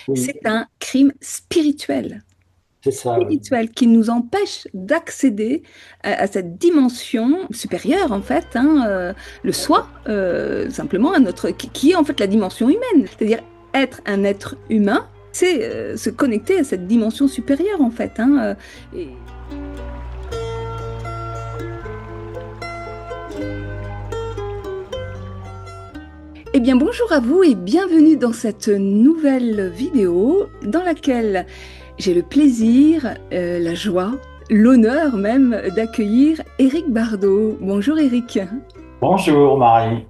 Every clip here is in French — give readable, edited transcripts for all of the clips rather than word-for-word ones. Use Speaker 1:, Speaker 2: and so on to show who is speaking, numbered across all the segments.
Speaker 1: Oui,
Speaker 2: C'est un crime spirituel,
Speaker 1: c'est ça, oui.
Speaker 2: qui nous empêche d'accéder à cette dimension supérieure, en fait, hein, le soi, simplement, qui est en fait la dimension humaine. C'est-à-dire être un être humain, c'est se connecter à cette dimension supérieure, en fait. Hein, Eh bien, bonjour à vous et bienvenue dans cette nouvelle vidéo dans laquelle j'ai le plaisir, la joie, l'honneur même d'accueillir Éric Bardot. Bonjour Éric.
Speaker 1: Bonjour Marie.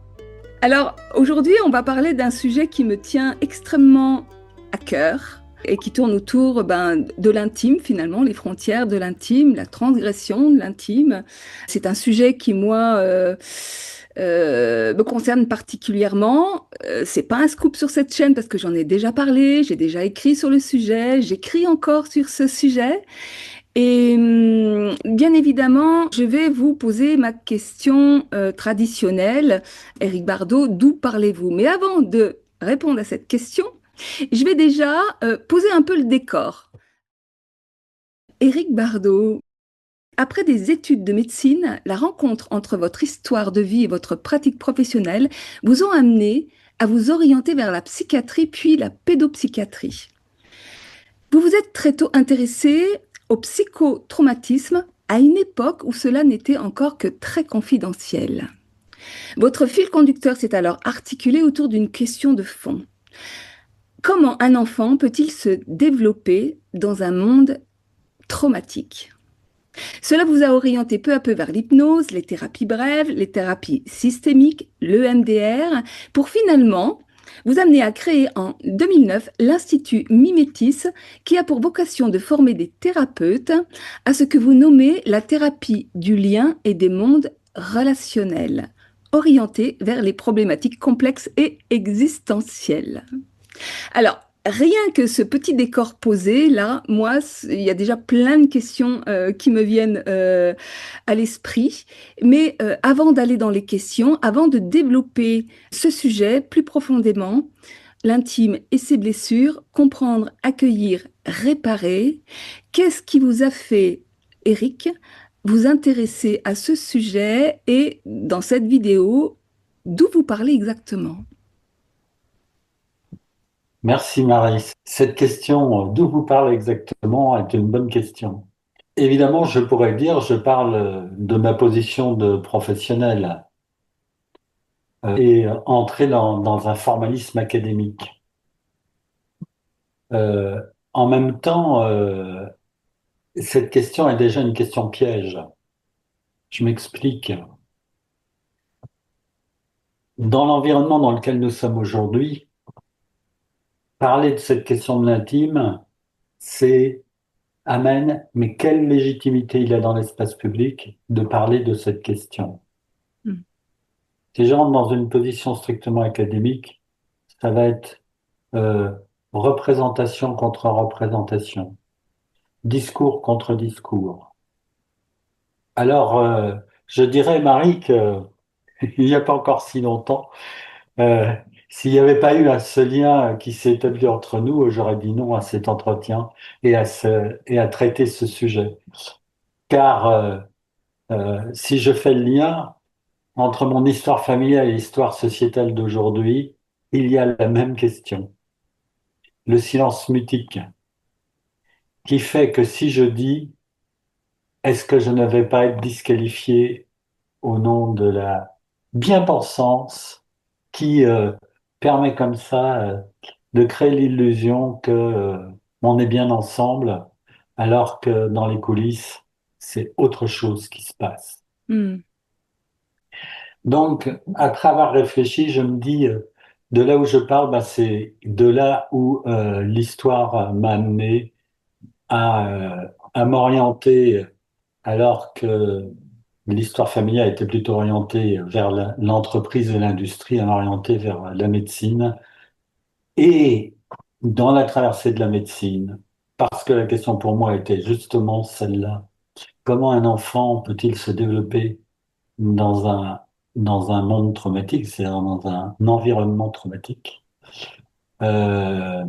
Speaker 2: Alors aujourd'hui, on va parler d'un sujet qui me tient extrêmement à cœur et qui tourne autour de l'intime finalement, les frontières de l'intime, la transgression de l'intime. C'est un sujet qui, moi, me concerne particulièrement. C'est pas un scoop sur cette chaîne parce que j'en ai déjà parlé, j'ai déjà écrit sur le sujet, j'écris encore sur ce sujet. Et bien évidemment, je vais vous poser ma question traditionnelle. Éric Bardot, d'où parlez-vous? Mais avant de répondre à cette question, je vais déjà poser un peu le décor. Éric Bardot, après des études de médecine, la rencontre entre votre histoire de vie et votre pratique professionnelle vous ont amené à vous orienter vers la psychiatrie puis la pédopsychiatrie. Vous vous êtes très tôt intéressé au psychotraumatisme à une époque où cela n'était encore que très confidentiel. Votre fil conducteur s'est alors articulé autour d'une question de fond. Comment un enfant peut-il se développer dans un monde traumatique? Cela vous a orienté peu à peu vers l'hypnose, les thérapies brèves, les thérapies systémiques, l'EMDR, pour finalement vous amener à créer en 2009 l'Institut Mimétis, qui a pour vocation de former des thérapeutes à ce que vous nommez la thérapie du lien et des mondes relationnels, orientée vers les problématiques complexes et existentielles. Alors, rien que ce petit décor posé, là, moi, il y a déjà plein de questions qui me viennent à l'esprit. Mais avant d'aller dans les questions, avant de développer ce sujet plus profondément, l'intime et ses blessures, comprendre, accueillir, réparer, qu'est-ce qui vous a fait, Eric, vous intéresser à ce sujet et dans cette vidéo, d'où vous parlez exactement?
Speaker 1: Merci Marie. Cette question, d'où vous parlez exactement, est une bonne question. Évidemment, je pourrais dire, je parle de ma position de professionnel et entrer dans un formalisme académique. Euh, En même temps, cette question est déjà une question piège. Je m'explique. Dans l'environnement dans lequel nous sommes aujourd'hui, parler de cette question de l'intime, c'est Amen, mais quelle légitimité il a dans l'espace public de parler de cette question?
Speaker 2: Hmm.
Speaker 1: Si je rentre dans une position strictement académique, ça va être euh, représentation contre représentation, discours contre discours. Alors, je dirais, Marie, que il n'y a pas encore si longtemps, euh, s'il n'y avait pas eu ce lien qui s'est établi entre nous, j'aurais dit non à cet entretien et à traiter ce sujet. Car si je fais le lien entre mon histoire familiale et l'histoire sociétale d'aujourd'hui, il y a la même question, le silence mutique, qui fait que si je dis, est-ce que je ne vais pas être disqualifié au nom de la bien-pensance qui permet comme ça de créer l'illusion que on est bien ensemble, alors que dans les coulisses, c'est autre chose qui se passe.
Speaker 2: Hmm.
Speaker 1: Donc, après avoir réfléchi, je me dis, de là où je parle, bah, c'est de là où l'histoire m'a amené à m'orienter, alors que l'histoire familiale était plutôt orientée vers l'entreprise et l'industrie, à m'orienter vers la médecine. Et dans la traversée de la médecine, parce que la question pour moi était justement celle-là, comment un enfant peut-il se développer dans dans un monde traumatique, c'est-à-dire dans un environnement traumatique. Euh,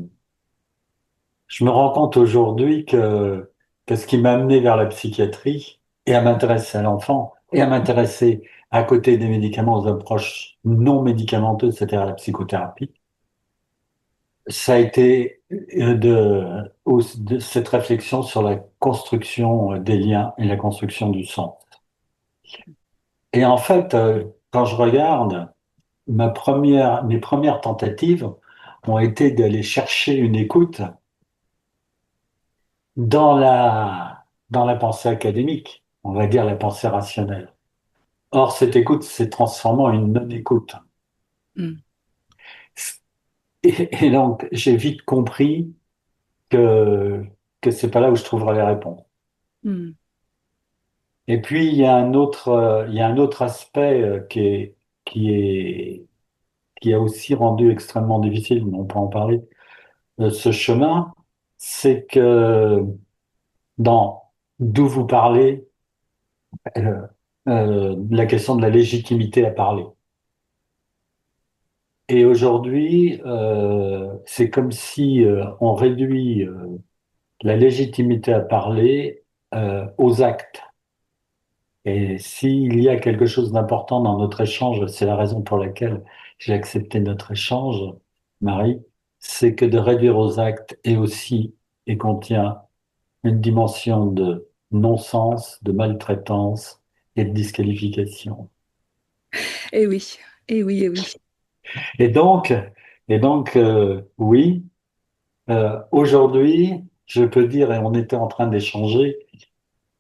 Speaker 1: je me rends compte aujourd'hui que ce qui m'a amené vers la psychiatrie et à m'intéresser à l'enfant et à m'intéresser à côté des médicaments aux approches non médicamenteuses, c'est-à-dire la psychothérapie, ça a été de cette réflexion sur la construction des liens et la construction du sens. Et en fait, quand je regarde, mes premières tentatives ont été d'aller chercher une écoute dans la pensée académique, on va dire la pensée rationnelle. Or, cette écoute s'est transformée en une non-écoute.
Speaker 2: Mm,
Speaker 1: Et donc, j'ai vite compris que, que c'est pas là où je trouverai les réponses.
Speaker 2: mm.
Speaker 1: Et puis, il y a un autre aspect qui est, qui a aussi rendu extrêmement difficile, mais on peut en parler, ce chemin, c'est que dans d'où vous parlez, euh, la question de la légitimité à parler. Et aujourd'hui, c'est comme si on réduit la légitimité à parler aux actes. Et s'il y a quelque chose d'important dans notre échange, c'est la raison pour laquelle j'ai accepté notre échange, Marie, c'est que de réduire aux actes est aussi et contient une dimension de non-sens, de maltraitance et de disqualification.
Speaker 2: Eh oui, eh oui, eh oui.
Speaker 1: Et donc, oui, aujourd'hui, je peux dire, et on était en train d'échanger,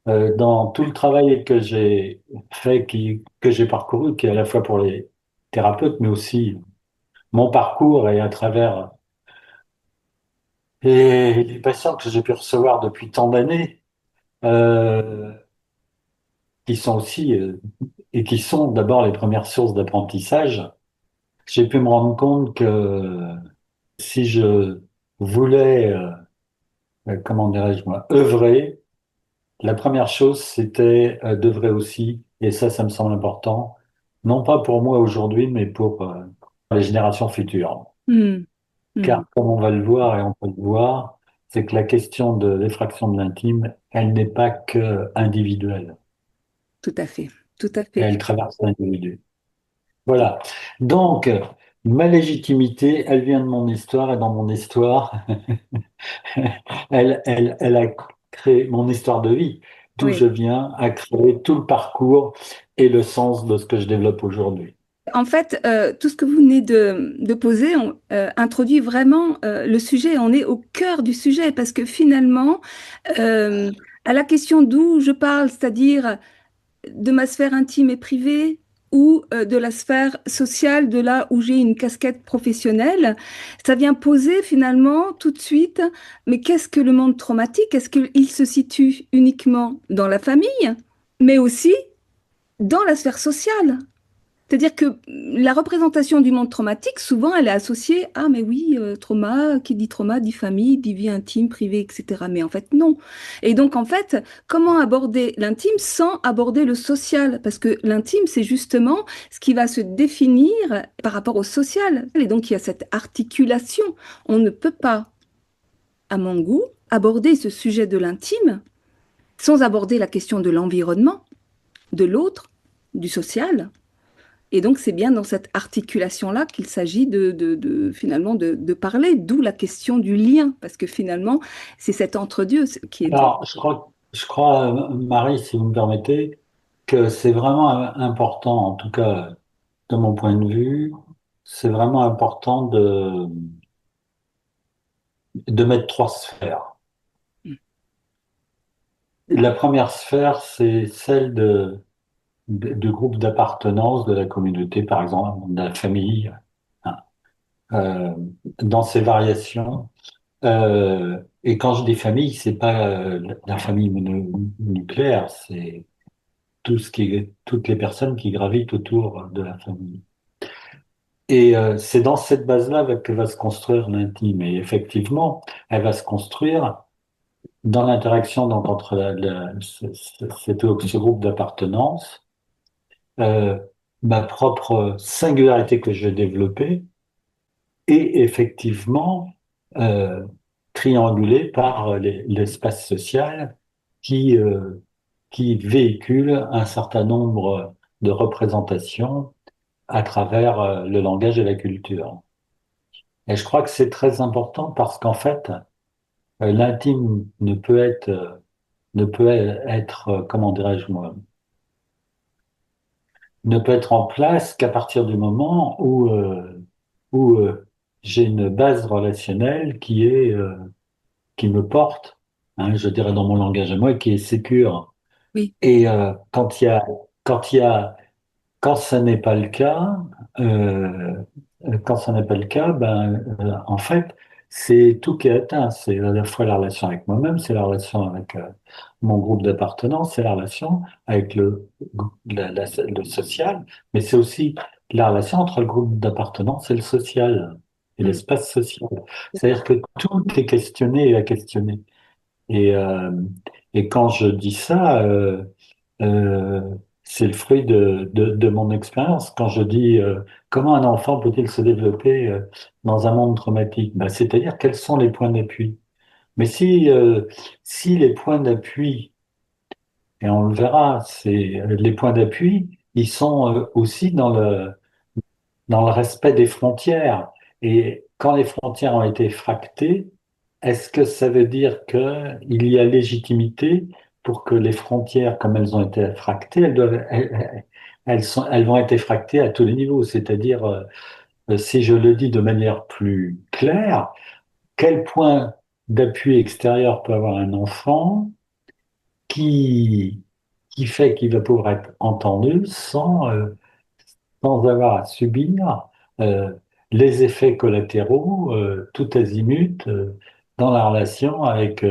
Speaker 1: dans tout le travail que j'ai fait, que j'ai parcouru, qui est à la fois pour les thérapeutes, mais aussi mon parcours et à travers les patients que j'ai pu recevoir depuis tant d'années, euh, qui sont aussi, et qui sont d'abord les premières sources d'apprentissage, j'ai pu me rendre compte que si je voulais, comment dirais-je moi, œuvrer, la première chose, c'était d'œuvrer aussi, et ça me semble important, non pas pour moi aujourd'hui, mais pour les générations futures.
Speaker 2: Mm, mm.
Speaker 1: Car comme on va le voir et on peut le voir, c'est que la question de l'effraction de l'intime, elle n'est pas que individuelle,
Speaker 2: Tout à fait, tout à fait.
Speaker 1: elle traverse l'individu. Voilà. Donc, ma légitimité, elle vient de mon histoire, et dans mon histoire, elle a créé mon histoire de vie, d'où je
Speaker 2: Oui.
Speaker 1: viens, a créé tout le parcours et le sens de ce que je développe aujourd'hui.
Speaker 2: En fait, tout ce que vous venez de poser introduit vraiment le sujet. On est au cœur du sujet parce que finalement, euh, à la question d'où je parle, c'est-à-dire de ma sphère intime et privée ou de la sphère sociale, de là où j'ai une casquette professionnelle, ça vient poser finalement tout de suite, mais qu'est-ce que le monde traumatique? Est-ce qu'il se situe uniquement dans la famille, mais aussi dans la sphère sociale? C'est-à-dire que la représentation du monde traumatique, souvent, elle est associée à, mais oui, trauma, qui dit trauma, dit famille, dit vie intime, privée, etc. Mais en fait, non. Et donc, en fait, comment aborder l'intime sans aborder le social? Parce que l'intime, c'est justement ce qui va se définir par rapport au social. Et donc, il y a cette articulation. On ne peut pas, à mon goût, aborder ce sujet de l'intime sans aborder la question de l'environnement, de l'autre, du social. Et donc, c'est bien dans cette articulation-là qu'il s'agit finalement de parler, d'où la question du lien, parce que finalement, c'est cet entre-deux qui est...
Speaker 1: Alors, je crois, Marie, si vous me permettez, que c'est vraiment important, en tout cas de mon point de vue, c'est vraiment important de mettre trois sphères. La première sphère, c'est celle de groupe d'appartenance de la communauté, par exemple, de la famille, hein, euh, dans ses variations. Et quand je dis famille, c'est pas la famille nucléaire, c'est toutes les personnes qui gravitent autour de la famille. Et c'est dans cette base-là que va se construire l'intime. Et effectivement, elle va se construire dans l'interaction donc, entre ce groupe d'appartenance, euh, ma propre singularité que je vais développer, et effectivement, euh, triangulé par l'espace social qui, qui véhicule un certain nombre de représentations à travers le langage et la culture. Et je crois que c'est très important parce qu'en fait, l'intime ne peut être, comment dirais-je moi, ne peut être en place qu'à partir du moment où j'ai une base relationnelle qui me porte, hein, je dirais dans mon langage à moi, qui est sécure.
Speaker 2: Oui.
Speaker 1: Et quand il y a, quand ça n'est pas le cas, euh, quand ça n'est pas le cas, en fait, c'est tout qui est atteint. C'est à la fois la relation avec moi-même, c'est la relation avec mon groupe d'appartenance, c'est la relation avec le social, mais c'est aussi la relation entre le groupe d'appartenance et le social, et
Speaker 2: Mm.
Speaker 1: l'espace social. C'est-à-dire que tout est questionné et à questionner. Et, euh, et quand je dis ça, euh, c'est le fruit de mon expérience. Quand je dis comment un enfant peut-il se développer dans un monde traumatique, ben, c'est-à-dire quels sont les points d'appui. Mais si les points d'appui, et on le verra, c'est les points d'appui, ils sont aussi dans le respect des frontières. Et quand les frontières ont été fractées, est-ce que ça veut dire qu'il y a légitimité pour que les frontières, comme elles ont été fractées, elles vont être fractées à tous les niveaux? C'est-à-dire, si je le dis de manière plus claire, quel point d'appui extérieur peut avoir un enfant qui, qui fait qu'il va pouvoir être entendu sans avoir à subir euh, les effets collatéraux, tout azimut, dans la relation avec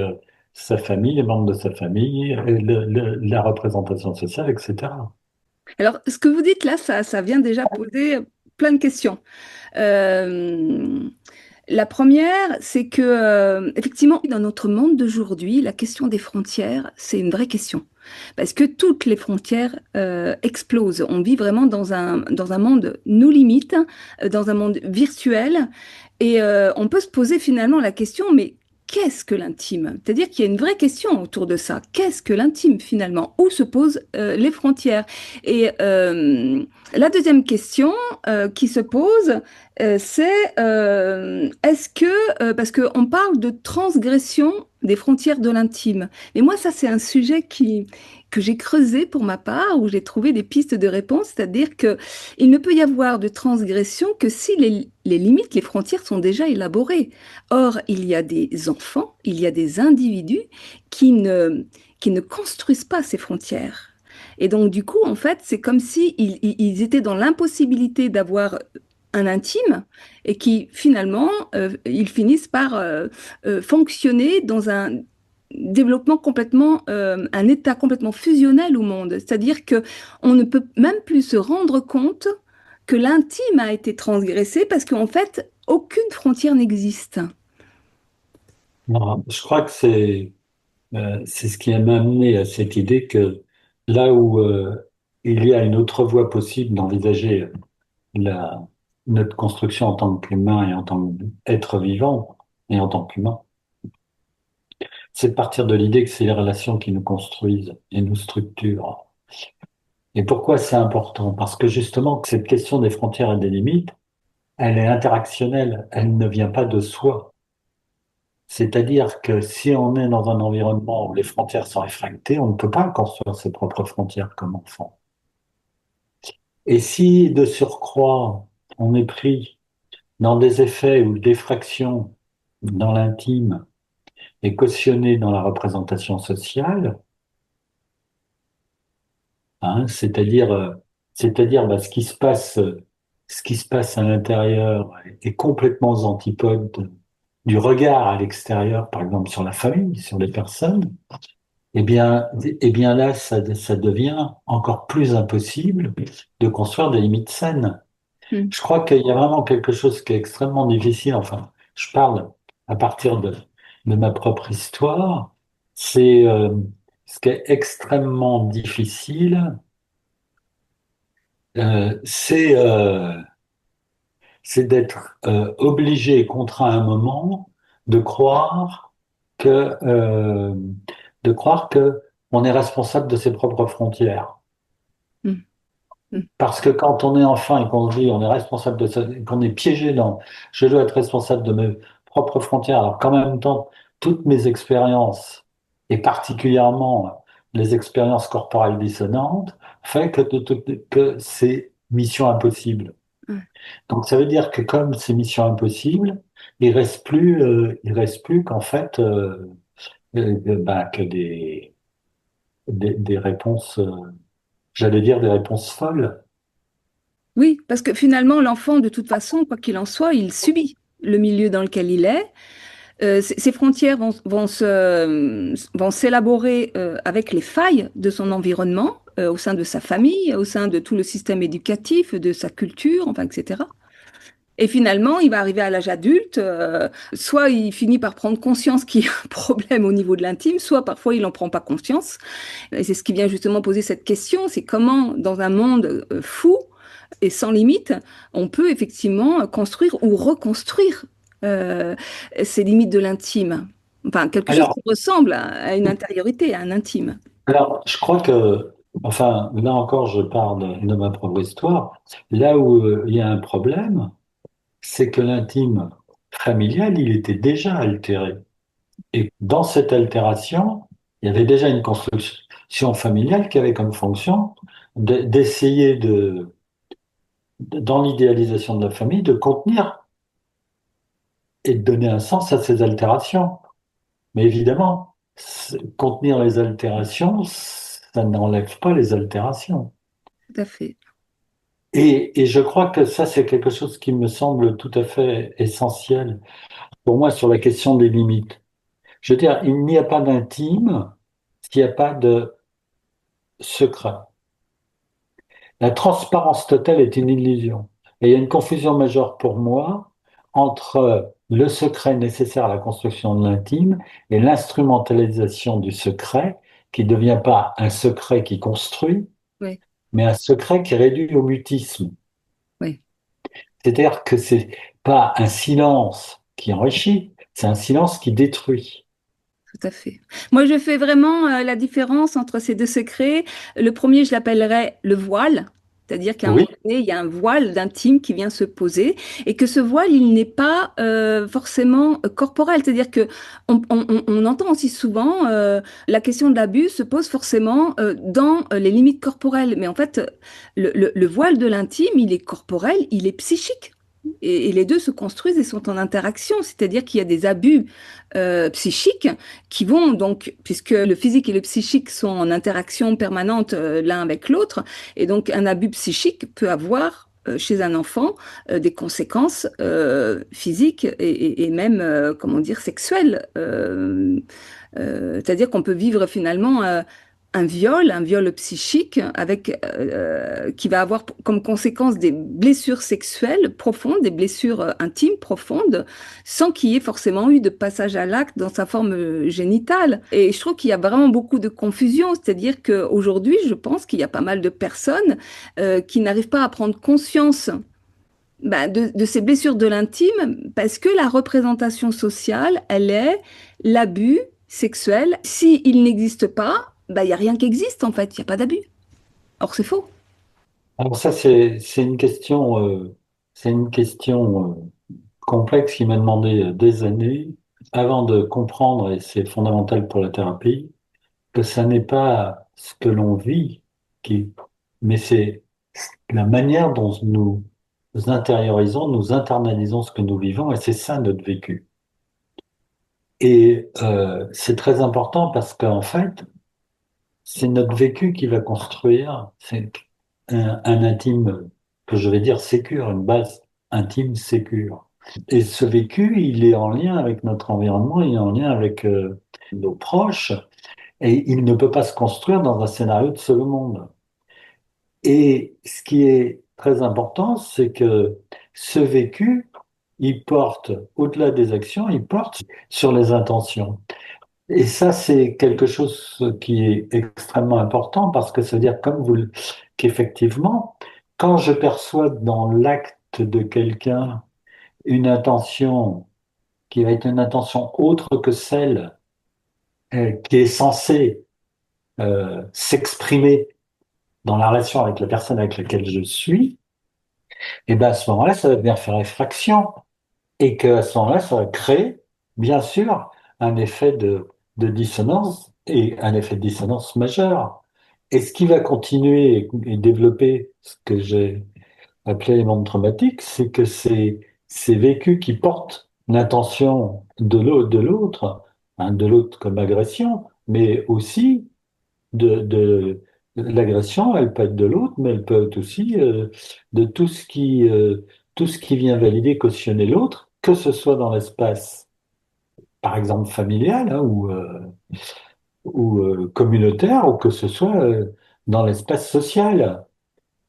Speaker 1: sa famille, les membres de sa famille, la représentation sociale, etc.
Speaker 2: Alors, ce que vous dites là, ça vient déjà poser plein de questions. Euh, la première, c'est que, effectivement, dans notre monde d'aujourd'hui, la question des frontières, c'est une vraie question. Parce que toutes les frontières explosent. On vit vraiment dans un monde nos limites, dans un monde virtuel. Et on peut se poser finalement la question, mais qu'est-ce que l'intime? C'est-à-dire qu'il y a une vraie question autour de ça. Qu'est-ce que l'intime finalement? Où se posent les frontières? Et la deuxième question qui se pose, c'est est-ce que, parce qu'on parle de transgression des frontières de l'intime, mais moi ça c'est un sujet que j'ai creusé pour ma part, où j'ai trouvé des pistes de réponse, c'est-à-dire que il ne peut y avoir de transgression que si les limites, les frontières sont déjà élaborées. Or, il y a des enfants, il y a des individus qui ne construisent pas ces frontières. Et donc, du coup, en fait, c'est comme si ils étaient dans l'impossibilité d'avoir un intime et qui finalement ils finissent par fonctionner dans un développement complètement un état complètement fusionnel au monde, c'est-à-dire que on ne peut même plus se rendre compte que l'intime a été transgressé parce qu'en fait aucune frontière n'existe.
Speaker 1: Non, je crois que c'est ce qui m'a amené à cette idée que là où il y a une autre voie possible d'envisager la, notre construction en tant qu'humain et en tant qu'être vivant et en tant qu'humain, c'est de partir de l'idée que c'est les relations qui nous construisent et nous structurent. Et pourquoi c'est important? Parce que justement, que cette question des frontières et des limites, elle est interactionnelle, elle ne vient pas de soi. C'est-à-dire que si on est dans un environnement où les frontières sont effractées, on ne peut pas construire ses propres frontières comme enfant. Et si de surcroît, on est pris dans des effets où l'effraction dans l'intime est cautionnée dans la représentation sociale, hein, c'est-à-dire ce qui se passe à l'intérieur est complètement aux antipodes du regard à l'extérieur, par exemple sur la famille, sur les personnes. Eh bien là, ça devient encore plus impossible de construire des limites saines.
Speaker 2: Hmm.
Speaker 1: Je crois qu'il y a vraiment quelque chose qui est extrêmement difficile. Enfin, je parle à partir de ma propre histoire. C'est ce qui est extrêmement difficile, euh, c'est euh, c'est d'être obligé et contraint à un moment de croire que, euh, de croire que on est responsable de ses propres frontières.
Speaker 2: Mm, mm.
Speaker 1: Parce que quand on est enfant et qu'on se dit on est responsable de ça, qu'on est piégé dans je dois être responsable de mes propres frontières, alors qu'en même temps, toutes mes expériences, et particulièrement les expériences corporelles dissonantes, fait que c'est mission impossible.
Speaker 2: Ouais.
Speaker 1: Donc ça veut dire que comme c'est mission impossible, il reste plus qu'en fait que des réponses, j'allais dire des réponses folles.
Speaker 2: Oui, parce que finalement, l'enfant, de toute façon, quoi qu'il en soit, il subit le milieu dans lequel il est. Ces frontières vont s'élaborer avec les failles de son environnement, au sein de sa famille, au sein de tout le système éducatif, de sa culture, enfin, etc. Et finalement, il va arriver à l'âge adulte, soit il finit par prendre conscience qu'il y a un problème au niveau de l'intime, soit parfois il n'en prend pas conscience. Et c'est ce qui vient justement poser cette question, c'est comment, dans un monde fou et sans limite, on peut effectivement construire ou reconstruire euh, ces limites de l'intime. Enfin, quelque chose
Speaker 1: Alors,
Speaker 2: qui ressemble à une intériorité, à un intime.
Speaker 1: Alors, je crois que, enfin, là encore, je parle de ma propre histoire. Là où il y a un problème, c'est que l'intime familial, il était déjà altéré. Et dans cette altération, il y avait déjà une construction familiale qui avait comme fonction d'essayer dans l'idéalisation de la famille, de contenir et de donner un sens à ces altérations. Mais évidemment, contenir les altérations, ça n'enlève pas les altérations.
Speaker 2: Tout à fait.
Speaker 1: Et je crois que ça, c'est quelque chose qui me semble tout à fait essentiel pour moi sur la question des limites. Je veux dire, il n'y a pas d'intime s'il n'y a pas de secret. La transparence totale est une illusion. Et il y a une confusion majeure pour moi entre le secret nécessaire à la construction de l'intime et l'instrumentalisation du secret qui ne devient pas un secret qui construit,
Speaker 2: Oui,
Speaker 1: mais un secret qui réduit au mutisme.
Speaker 2: oui.
Speaker 1: C'est-à-dire que c'est pas un silence qui enrichit, c'est un silence qui détruit.
Speaker 2: Tout à fait. Moi, je fais vraiment la différence entre ces deux secrets. Le premier, je l'appellerais le voile, c'est-à-dire qu'à un
Speaker 1: Oui,
Speaker 2: moment donné, il y a un voile d'intime qui vient se poser et que ce voile, il n'est pas forcément corporel. C'est-à-dire que on entend aussi souvent la question de l'abus se pose forcément dans les limites corporelles. Mais en fait, le voile de l'intime, il est corporel, il est psychique. Et les deux se construisent et sont en interaction, c'est-à-dire qu'il y a des abus psychiques qui vont donc, puisque le physique et le psychique sont en interaction permanente l'un avec l'autre, et donc un abus psychique peut avoir chez un enfant des conséquences physiques et même, comment dire, sexuelles. C'est-à-dire qu'on peut vivre finalement un viol psychique avec, qui va avoir comme conséquence des blessures sexuelles profondes, des blessures intimes profondes, sans qu'il y ait forcément eu de passage à l'acte dans sa forme génitale. Et je trouve qu'il y a vraiment beaucoup de confusion, c'est-à-dire qu'aujourd'hui, je pense qu'il y a pas mal de personnes qui n'arrivent pas à prendre conscience de ces blessures de l'intime parce que la représentation sociale, elle est l'abus sexuel. S'il n'existe pas, il n'y a rien qui existe en fait, il n'y a pas d'abus. Or, c'est faux.
Speaker 1: alors ça c'est une question complexe qui m'a demandé des années avant de comprendre, et c'est fondamental pour la thérapie, que ça n'est pas ce que l'on vit qui, mais c'est la manière dont nous intériorisons, nous internalisons ce que nous vivons, et c'est ça notre vécu. Et c'est très important parce qu'en fait, c'est notre vécu qui va construire c'est un intime que je vais dire sécure, une base intime sécure. Et ce vécu, il est en lien avec notre environnement, il est en lien avec nos proches, et il ne peut pas se construire dans un scénario de seul monde. Et ce qui est très important, c'est que ce vécu, il porte, au-delà des actions, il porte sur les intentions. Et ça, c'est quelque chose qui est extrêmement important parce que ça veut dire, qu'effectivement, quand je perçois dans l'acte de quelqu'un une intention qui va être une intention autre que celle qui est censée s'exprimer dans la relation avec la personne avec laquelle je suis, et ben à ce moment-là, ça va venir faire effraction. Et qu'à ce moment-là, ça va créer, bien sûr, un effet de dissonance et un effet de dissonance majeur. Et ce qui va continuer et développer ce que j'ai appelé les mondes traumatiques, c'est que ces vécus qui portent l'intention de l'autre comme agression, mais aussi de l'agression, elle peut être de l'autre, mais elle peut être aussi de tout ce qui vient valider, cautionner l'autre, que ce soit dans l'espace, par exemple familial, hein, ou communautaire, ou que ce soit dans l'espace social.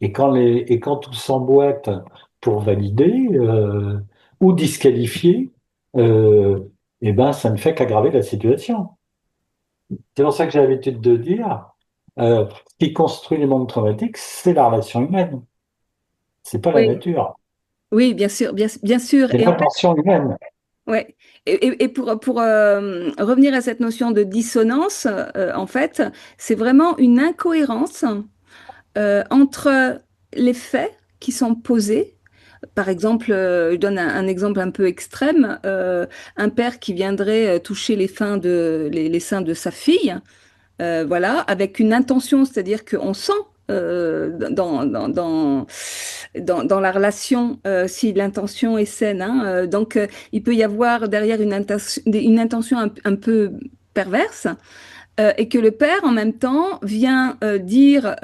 Speaker 1: Et quand tout s'emboîte pour valider ou disqualifier, euh, eh ben, ça ne fait qu'aggraver la situation. C'est pour ça que j'ai l'habitude de dire, ce qui construit les mondes traumatiques, c'est la relation humaine, c'est pas la
Speaker 2: Oui,
Speaker 1: nature,
Speaker 2: oui, bien sûr, bien sûr.
Speaker 1: c'est
Speaker 2: Et en fait,
Speaker 1: l'intention humaine.
Speaker 2: ouais. Et pour revenir à cette notion de dissonance, en fait, c'est vraiment une incohérence entre les faits qui sont posés. Par exemple, je donne un exemple un peu extrême, un père qui viendrait toucher les seins de sa fille, voilà, avec une intention, c'est-à-dire qu'on sent dans la relation si l'intention est saine, hein, donc, il peut y avoir derrière une intention un peu perverse et que le père, en même temps, vient dire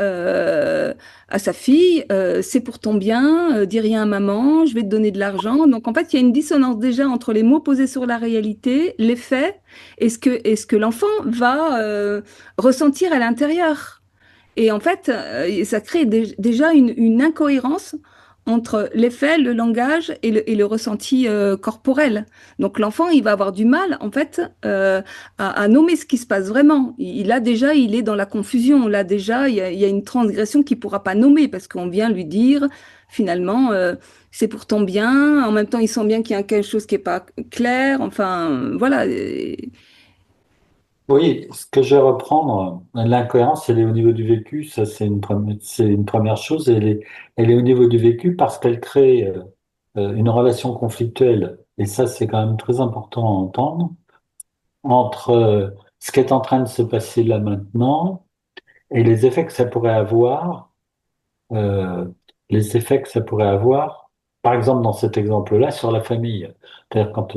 Speaker 2: à sa fille, c'est pour ton bien, dis rien à maman, je vais te donner de l'argent. Donc, en fait, il y a une dissonance déjà entre les mots posés sur la réalité, les faits, et ce que l'enfant va ressentir à l'intérieur. Et en fait, ça crée déjà une incohérence entre les faits, le langage et le ressenti corporel. Donc l'enfant, il va avoir du mal, en fait, à nommer ce qui se passe vraiment. Il est dans la confusion. Là déjà, il y a une transgression qu'il pourra pas nommer parce qu'on vient lui dire, finalement, c'est pour ton bien. En même temps, il sent bien qu'il y a quelque chose qui est pas clair. Enfin, voilà.
Speaker 1: Oui, ce que je vais reprendre, l'incohérence, elle est au niveau du vécu, ça c'est une première chose, elle est au niveau du vécu parce qu'elle crée une relation conflictuelle, et ça c'est quand même très important à entendre, entre ce qui est en train de se passer là maintenant et les effets que ça pourrait avoir, euh, les effets que ça pourrait avoir, par exemple dans cet exemple-là, sur la famille. C'est-à-dire quand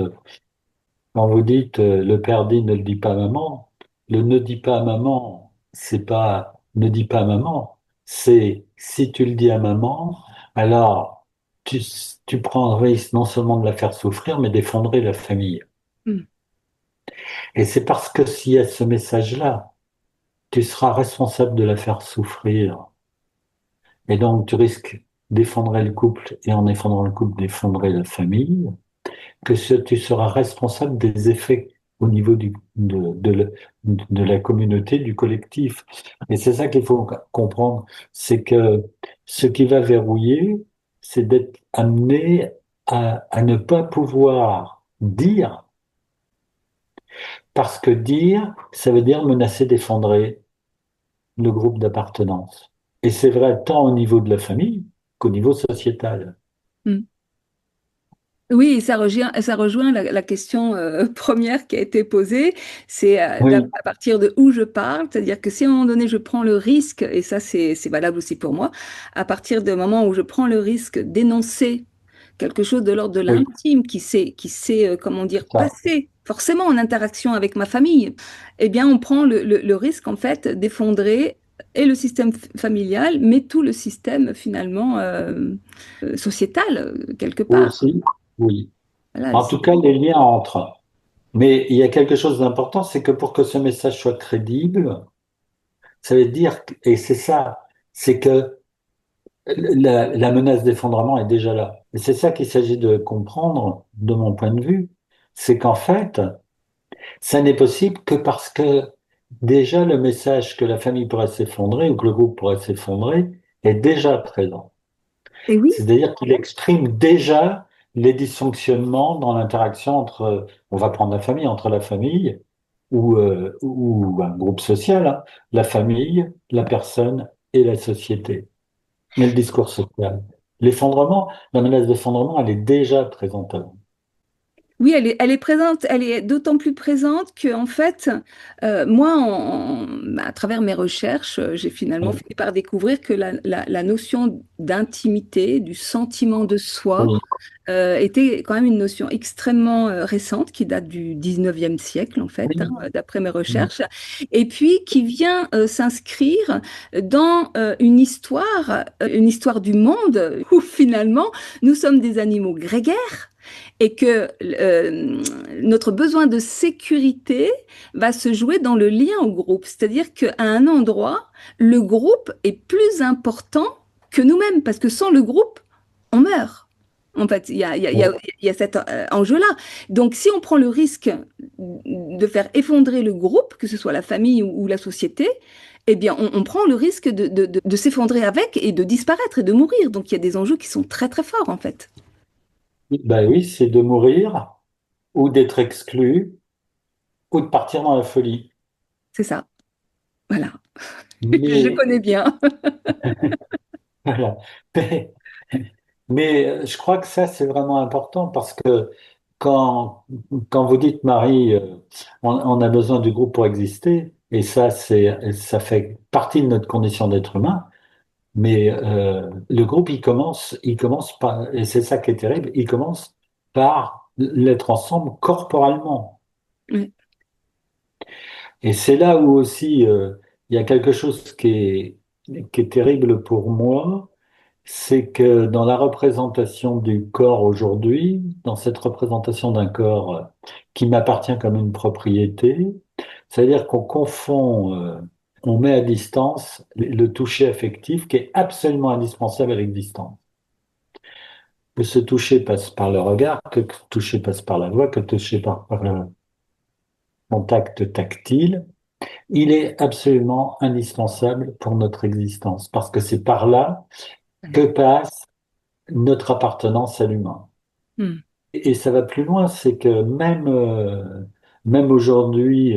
Speaker 1: vous dites le père dit ne le dit pas à maman, le ne dis pas à maman, c'est pas ne dis pas à maman, c'est si tu le dis à maman, alors tu, tu prends un risque non seulement de la faire souffrir, mais d'effondrer la famille.
Speaker 2: Hmm.
Speaker 1: Et c'est parce que s'il y a ce message-là, tu seras responsable de la faire souffrir. Et donc tu risques d'effondrer le couple et en effondrant le couple, d'effondrer la famille. Tu seras responsable des effets au niveau de la communauté, du collectif. Et c'est ça qu'il faut comprendre, c'est que ce qui va verrouiller, c'est d'être amené à ne pas pouvoir dire, parce que dire, ça veut dire menacer d'effondrer le groupe d'appartenance. Et c'est vrai tant au niveau de la famille qu'au niveau sociétal.
Speaker 2: Hmm. Oui, ça rejoint la question première qui a été posée, c'est
Speaker 1: Oui,
Speaker 2: à partir de où je parle, c'est-à-dire que si à un moment donné je prends le risque, et ça c'est valable aussi pour moi, à partir du moment où je prends le risque d'énoncer quelque chose de l'ordre de
Speaker 1: oui,
Speaker 2: l'intime qui sait comment dire,
Speaker 1: ça.
Speaker 2: passer forcément en interaction avec ma famille, eh bien on prend le risque en fait d'effondrer et le système familial, mais tout le système finalement sociétal quelque part.
Speaker 1: Aussi, oui.
Speaker 2: Voilà,
Speaker 1: En tout cas, les liens entre. Mais il y a quelque chose d'important, c'est que pour que ce message soit crédible, ça veut dire, et c'est ça, c'est que la menace d'effondrement est déjà là. Et c'est ça qu'il s'agit de comprendre, de mon point de vue, c'est qu'en fait, ça n'est possible que parce que déjà le message que la famille pourrait s'effondrer ou que le groupe pourrait s'effondrer est déjà présent.
Speaker 2: et oui,
Speaker 1: C'est-à-dire qu'il exprime déjà les dysfonctionnements dans l'interaction entre, on va prendre la famille, entre la famille ou un groupe social, hein, la famille, la personne et la société. Mais le discours social. L'effondrement, la menace d'effondrement, elle est déjà présente avant.
Speaker 2: Oui, elle est présente, elle est d'autant plus présente que, en fait, moi, à travers mes recherches, j'ai finalement
Speaker 1: Oui,
Speaker 2: fini par découvrir que la notion d'intimité, du sentiment de soi,
Speaker 1: oui,
Speaker 2: était quand même une notion extrêmement récente qui date du 19e siècle, en fait, hein,
Speaker 1: oui,
Speaker 2: d'après mes
Speaker 1: oui.
Speaker 2: recherches, et puis qui vient s'inscrire dans une histoire du monde où finalement nous sommes des animaux grégaires et que notre besoin de sécurité va se jouer dans le lien au groupe. C'est-à-dire qu'à un endroit, le groupe est plus important que nous-mêmes, parce que sans le groupe, on meurt. En fait, il y a cet enjeu-là. Donc, si on prend le risque de faire effondrer le groupe, que ce soit la famille ou la société, eh bien, on prend le risque de s'effondrer avec et de disparaître et de mourir. Donc, il y a des enjeux qui sont très, très forts, en fait.
Speaker 1: Ben oui, c'est de mourir ou d'être exclu ou de partir dans la folie.
Speaker 2: C'est ça. Voilà. Je
Speaker 1: Mais,
Speaker 2: connais bien.
Speaker 1: voilà. Mais, je crois que ça, c'est vraiment important parce que quand, quand vous dites, Marie, on a besoin du groupe pour exister, et ça fait partie de notre condition d'être humain, mais le groupe, il commence par, et c'est ça qui est terrible, il commence par l'être ensemble corporellement.
Speaker 2: Oui,
Speaker 1: Et c'est là où aussi il y a quelque chose qui est terrible pour moi, c'est que dans la représentation du corps aujourd'hui, dans cette représentation d'un corps qui m'appartient comme une propriété, c'est-à-dire qu'on confond, on met à distance le toucher affectif qui est absolument indispensable à l'existence. Que ce toucher passe par le regard, que ce toucher passe par la voix, que ce toucher par le contact tactile. Il est absolument indispensable pour notre existence parce que c'est par là que passe notre appartenance à l'humain.
Speaker 2: hmm,
Speaker 1: Et ça va plus loin, c'est que même aujourd'hui,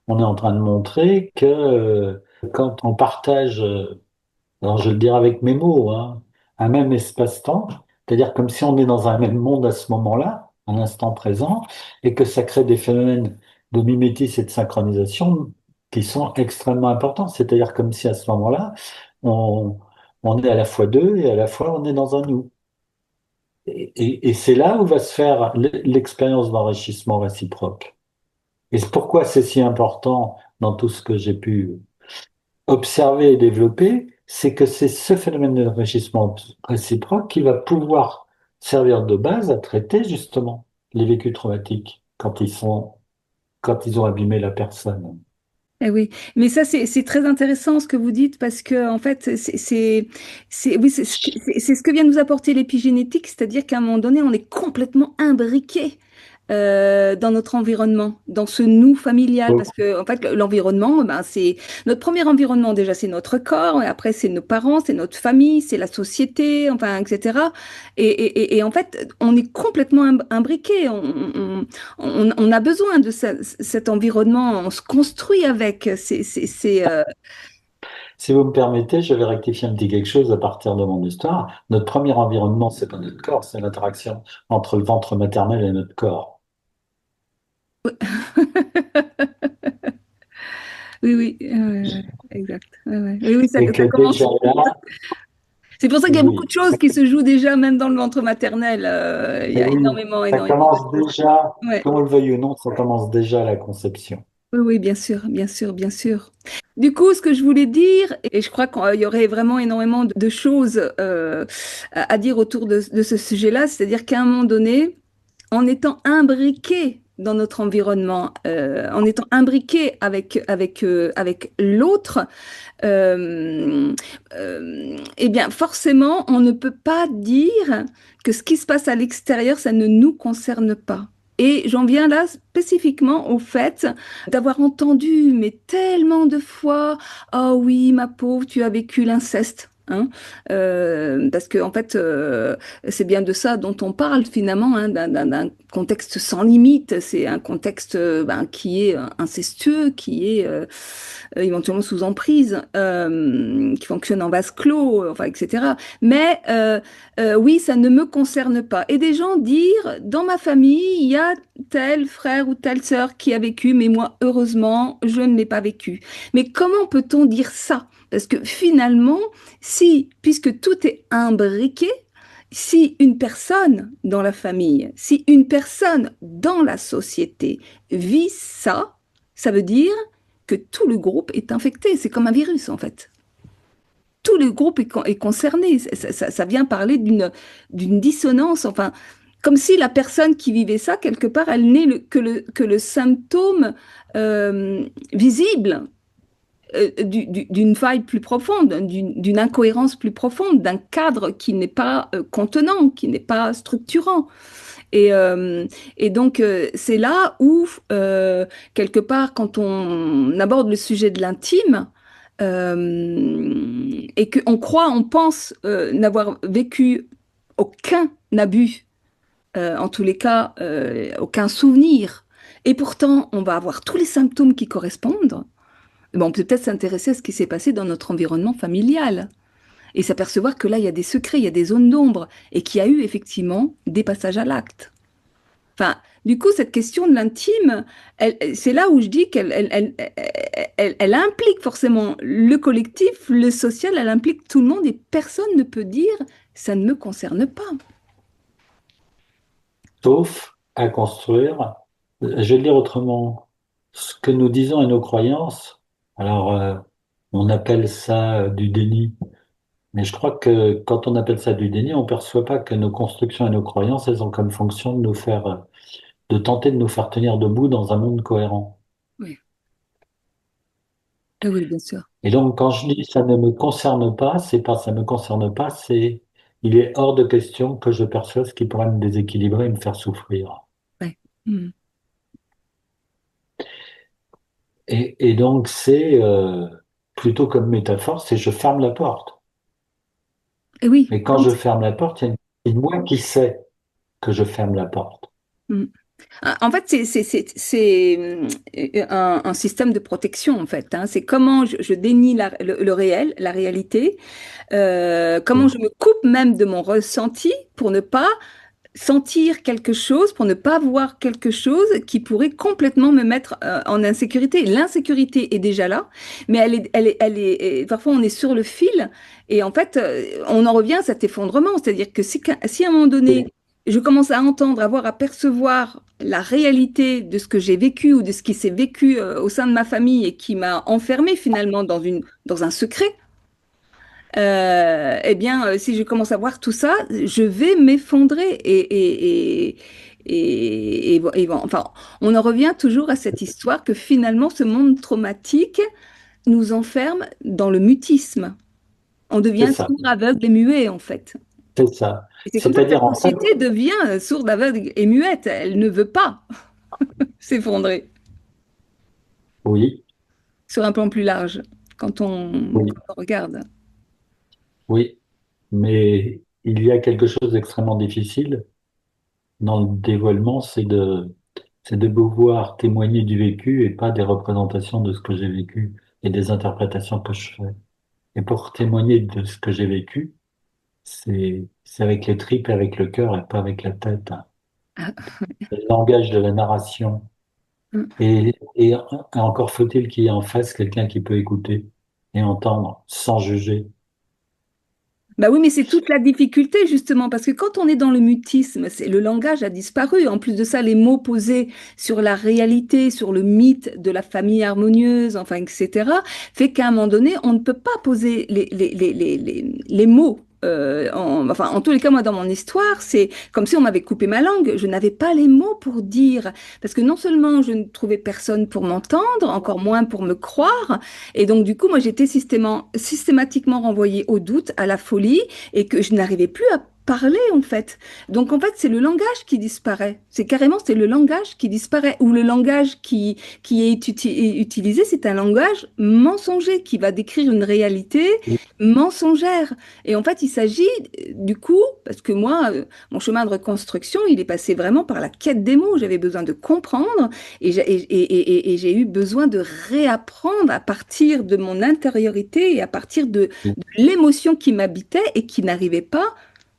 Speaker 1: on est en train de montrer que quand on partage, alors je le dirai avec mes mots, hein, un même espace-temps, c'est-à-dire comme si on est dans un même monde à ce moment-là, à l'instant présent, et que ça crée des phénomènes de mimétisme et de synchronisation qui sont extrêmement importants. C'est-à-dire comme si à ce moment-là, on, on est à la fois deux et à la fois on est dans un nous. Et c'est là où va se faire l'expérience d'enrichissement réciproque. Et c'est pourquoi c'est si important dans tout ce que j'ai pu observer et développer, c'est que c'est ce phénomène d'enrichissement réciproque qui va pouvoir servir de base à traiter justement les vécus traumatiques quand ils ont abîmé la personne.
Speaker 2: eh oui, mais ça c'est très intéressant ce que vous dites parce que en fait oui c'est ce que vient nous apporter l'épigénétique, c'est-à-dire qu'à un moment donné on est complètement imbriqué dans notre environnement, dans ce nous familial, parce que en fait l'environnement, ben, c'est notre premier environnement déjà, c'est notre corps, et après c'est nos parents, c'est notre famille, c'est la société, enfin etc. Et en fait, on est complètement imbriqué. On a besoin de cet environnement, on se construit avec.
Speaker 1: Si vous me permettez, je vais rectifier un petit quelque chose à partir de mon histoire. Notre premier environnement, c'est pas notre corps, c'est l'interaction entre le ventre maternel et notre corps.
Speaker 2: Oui, oui, exact. Ouais, ouais. Oui, oui,
Speaker 1: Et que
Speaker 2: ça commence.
Speaker 1: déjà là,
Speaker 2: C'est pour ça qu'il y a beaucoup
Speaker 1: oui,
Speaker 2: de choses qui se jouent déjà même dans le ventre maternel. Il y
Speaker 1: et
Speaker 2: a
Speaker 1: oui,
Speaker 2: énormément,
Speaker 1: ça
Speaker 2: énormément de
Speaker 1: commence
Speaker 2: choses.
Speaker 1: déjà,
Speaker 2: Ouais.
Speaker 1: qu'on le veuille ou non, ça commence déjà à la conception.
Speaker 2: Oui, oui, bien sûr, bien sûr, bien sûr. Du coup, ce que je voulais dire, et je crois qu'il y aurait vraiment énormément de choses à dire autour de ce sujet-là, c'est-à-dire qu'à un moment donné, en étant imbriqué dans notre environnement, en étant imbriqué avec l'autre, eh bien, forcément, on ne peut pas dire que ce qui se passe à l'extérieur, ça ne nous concerne pas. Et j'en viens là spécifiquement au fait d'avoir entendu, mais tellement de fois, oh oui, ma pauvre, tu as vécu l'inceste. hein. Parce que en fait, c'est bien de ça dont on parle finalement, hein, d'un contexte sans limite. C'est un contexte ben, qui est incestueux, qui est éventuellement sous emprise, qui fonctionne en vase clos, enfin, etc. Mais oui, ça ne me concerne pas. Et des gens dire, dans ma famille, il y a tel frère ou telle sœur qui a vécu, mais moi, heureusement, je ne l'ai pas vécu. Mais comment peut-on dire ça? Parce que finalement, si, puisque tout est imbriqué, si une personne dans la famille, si une personne dans la société vit ça, ça veut dire que tout le groupe est infecté. C'est comme un virus, en fait. Tout le groupe est concerné. Ça vient parler d'une dissonance, enfin, comme si la personne qui vivait ça, quelque part, elle n'est que le symptôme visible d'une faille plus profonde, d'une incohérence plus profonde, d'un cadre qui n'est pas contenant, qui n'est pas structurant. Et, euh, et donc, c'est là où, quelque part, quand on aborde le sujet de l'intime, et qu'on croit, on pense n'avoir vécu aucun abus, en tous les cas, aucun souvenir, et pourtant, on va avoir tous les symptômes qui correspondent. Bon, on peut peut-être s'intéresser à ce qui s'est passé dans notre environnement familial et s'apercevoir que là, il y a des secrets, il y a des zones d'ombre et qu'il y a eu effectivement des passages à l'acte. Enfin, du coup, cette question de l'intime, c'est là où je dis elle implique forcément le collectif, le social, elle implique tout le monde et personne ne peut dire ça ne me concerne pas.
Speaker 1: Sauf à construire, je vais le dire autrement, ce que nous disons et nos croyances, alors on appelle ça du déni, mais je crois que quand on appelle ça du déni, on ne perçoit pas que nos constructions et nos croyances, elles ont comme fonction de nous faire, de tenter de nous faire tenir debout dans un monde cohérent.
Speaker 2: Oui, oui, oui, bien sûr.
Speaker 1: Et donc quand je dis ça ne me concerne pas, c'est pas ça me concerne pas, c'est il est hors de question que je perçoive ce qui pourrait me déséquilibrer et me faire souffrir.
Speaker 2: Ouais. Mm.
Speaker 1: Et donc, c'est plutôt comme métaphore, c'est je ferme la porte.
Speaker 2: Et oui,
Speaker 1: Mais quand je ferme la porte, il y a une moi qui sait que je ferme la porte.
Speaker 2: mm. En fait, c'est un système de protection, en fait, hein. C'est comment je dénie le réel, la réalité, comment je
Speaker 1: Oui,
Speaker 2: me coupe même de mon ressenti pour ne pas sentir quelque chose, pour ne pas voir quelque chose qui pourrait complètement me mettre en insécurité. L'insécurité est déjà là, mais parfois on est sur le fil et en fait, on en revient à cet effondrement. C'est-à-dire que si à un moment donné, je commence à entendre, à voir, à percevoir la réalité de ce que j'ai vécu ou de ce qui s'est vécu au sein de ma famille et qui m'a enfermé finalement dans un secret, eh bien, si je commence à voir tout ça, je vais m'effondrer. Enfin, on en revient toujours à cette histoire que finalement, ce monde traumatique nous enferme dans le mutisme. On
Speaker 1: c'est
Speaker 2: devient
Speaker 1: ça,
Speaker 2: sourd, aveugle et muet, en fait.
Speaker 1: c'est ça.
Speaker 2: Et c'est comme ça que
Speaker 1: C'est-à-dire,
Speaker 2: la
Speaker 1: en fait,
Speaker 2: société devient sourde, aveugle et muette. Elle ne veut pas s'effondrer
Speaker 1: oui,
Speaker 2: sur un plan plus large
Speaker 1: oui,
Speaker 2: quand on regarde.
Speaker 1: oui, mais il y a quelque chose d'extrêmement difficile dans le dévoilement, c'est de pouvoir témoigner du vécu et pas des représentations de ce que j'ai vécu et des interprétations que je fais. Et pour témoigner de ce que j'ai vécu, c'est avec les tripes et avec le cœur et pas avec la tête.
Speaker 2: Ah,
Speaker 1: Le langage de la narration. Et encore faut-il qu'il y ait en face quelqu'un qui peut écouter et entendre sans juger.
Speaker 2: bah oui, mais c'est toute la difficulté justement, parce que quand on est dans le mutisme, le langage a disparu. En plus de ça, les mots posés sur la réalité, sur le mythe de la famille harmonieuse, enfin, etc., fait qu'à un moment donné, on ne peut pas poser les mots. Enfin, en tous les cas, moi, dans mon histoire, c'est comme si on m'avait coupé ma langue. Je n'avais pas les mots pour dire, parce que non seulement je ne trouvais personne pour m'entendre, encore moins pour me croire, et donc, systématiquement renvoyée au doute, à la folie, et que je n'arrivais plus parler en fait. Donc en fait, c'est le langage qui disparaît. C'est le langage qui disparaît. Ou le langage qui est utilisé, c'est un langage mensonger qui va décrire une réalité mensongère. Et en fait, il s'agit du coup, parce que moi, mon chemin de reconstruction, il est passé vraiment par la quête des mots. J'avais besoin de comprendre et j'ai eu besoin de réapprendre à partir de mon intériorité et à partir de l'émotion qui m'habitait et qui n'arrivait pas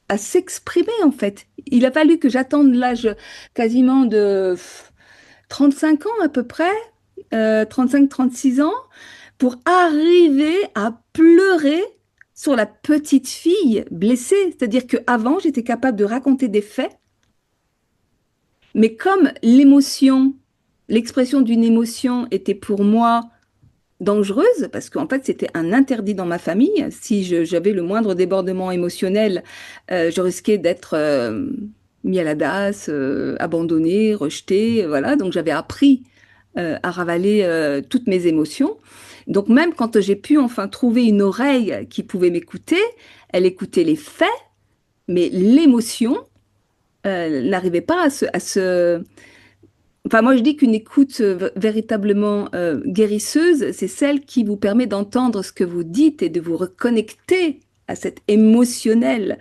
Speaker 2: à s'exprimer en fait. Il a fallu que j'attende l'âge quasiment de 35 ans à peu près, 35-36 ans, pour arriver à pleurer sur la petite fille blessée. C'est-à-dire qu'avant, j'étais capable de raconter des faits, mais comme l'émotion, l'expression d'une émotion était pour moi dangereuse, parce qu'en fait, c'était un interdit dans ma famille. Si j'avais le moindre débordement émotionnel, je risquais d'être mis à la DAS, abandonné, rejeté, voilà. Donc, j'avais appris à ravaler toutes mes émotions. Donc, même quand j'ai pu enfin trouver une oreille qui pouvait m'écouter, elle écoutait les faits, mais l'émotion n'arrivait pas Enfin, moi, je dis qu'une écoute véritablement guérisseuse, c'est celle qui vous permet d'entendre ce que vous dites et de vous reconnecter à cet émotionnel.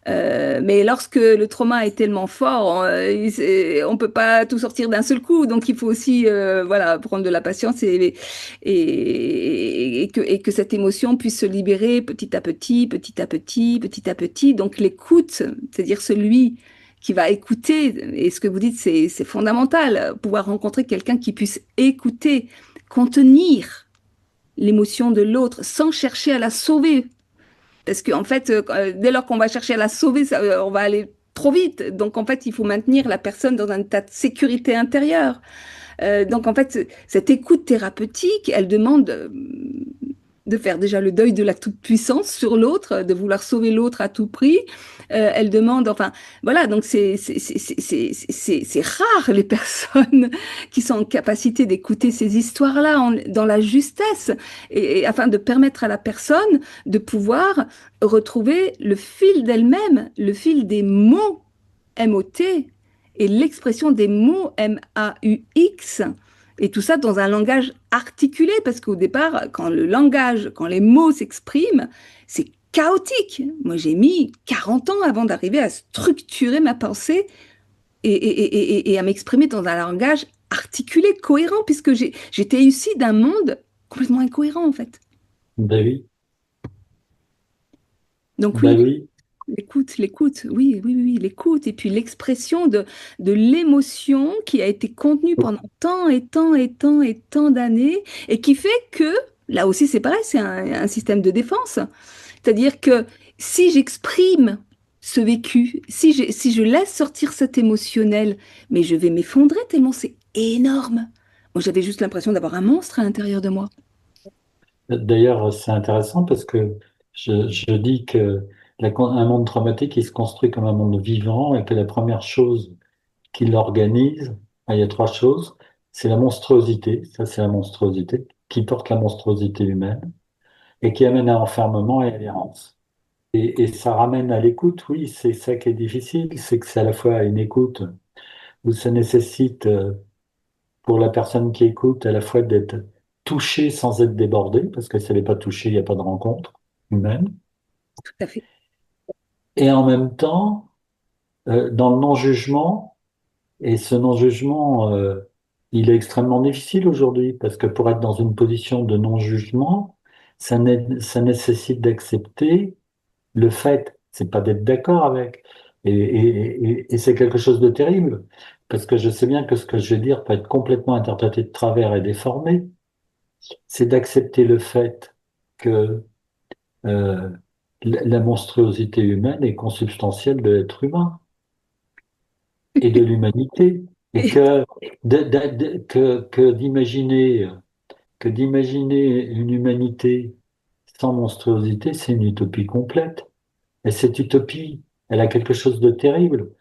Speaker 2: Mais lorsque le trauma est tellement fort, on peut pas tout sortir d'un seul coup. Donc, il faut aussi, voilà, prendre de la patience et que cette émotion puisse se libérer petit à petit, petit à petit, petit à petit. Donc, l'écoute, c'est-à-dire celui qui va écouter, et ce que vous dites, c'est fondamental, pouvoir rencontrer quelqu'un qui puisse écouter, contenir l'émotion de l'autre sans chercher à la sauver. Parce qu'en fait, dès lors qu'on va chercher à la sauver, on va aller trop vite. Donc en fait, il faut maintenir la personne dans un état de sécurité intérieure. Donc en fait, cette écoute thérapeutique, elle demande de faire déjà le deuil de la toute-puissance sur l'autre, de vouloir sauver l'autre à tout prix. Elle demande, enfin, voilà, donc c'est rare les personnes qui sont en capacité d'écouter ces histoires-là dans la justesse, et afin de permettre à la personne de pouvoir retrouver le fil d'elle-même, le fil des mots MOT et l'expression des mots MAUX. Et tout ça dans un langage articulé, parce qu'au départ, quand le langage, quand les mots s'expriment, c'est chaotique. Moi, j'ai mis 40 ans avant d'arriver à structurer ma pensée et à m'exprimer dans un langage articulé, cohérent, puisque j'étais issue d'un monde complètement incohérent, en fait.
Speaker 1: Ben oui,
Speaker 2: Donc oui,
Speaker 1: ben oui.
Speaker 2: l'écoute, oui, oui, oui, oui, l'écoute, et puis l'expression de l'émotion qui a été contenue pendant tant et tant et tant et tant d'années, et qui fait que, là aussi c'est pareil, c'est un système de défense. C'est-à-dire que si j'exprime ce vécu, si je laisse sortir cet émotionnel, mais je vais m'effondrer tellement c'est énorme. Moi j'avais juste l'impression d'avoir un monstre à l'intérieur de moi.
Speaker 1: D'ailleurs, c'est intéressant parce que je dis que un monde traumatique, il se construit comme un monde vivant et que la première chose qui l'organise, il y a trois choses. C'est la monstruosité, ça c'est la monstruosité, qui porte la monstruosité humaine et qui amène à enfermement et à l'errance. Et ça ramène à l'écoute, oui, c'est ça qui est difficile, c'est que c'est à la fois une écoute où ça nécessite pour la personne qui écoute à la fois d'être touchée sans être débordée, parce que si elle n'est pas touchée, il n'y a pas de rencontre humaine,
Speaker 2: Tout à fait.
Speaker 1: et en même temps, dans le non-jugement, et ce non-jugement, il est extrêmement difficile aujourd'hui, parce que pour être dans une position de non-jugement, ça nécessite d'accepter le fait, c'est pas d'être d'accord avec. Et c'est quelque chose de terrible, parce que je sais bien que ce que je vais dire peut être complètement interprété de travers et déformé. C'est d'accepter le fait que euh, la monstruosité humaine est consubstantielle de l'être humain et de l'humanité, et que d'imaginer une humanité sans monstruosité, c'est une utopie complète. Et cette utopie, elle a quelque chose de terrible.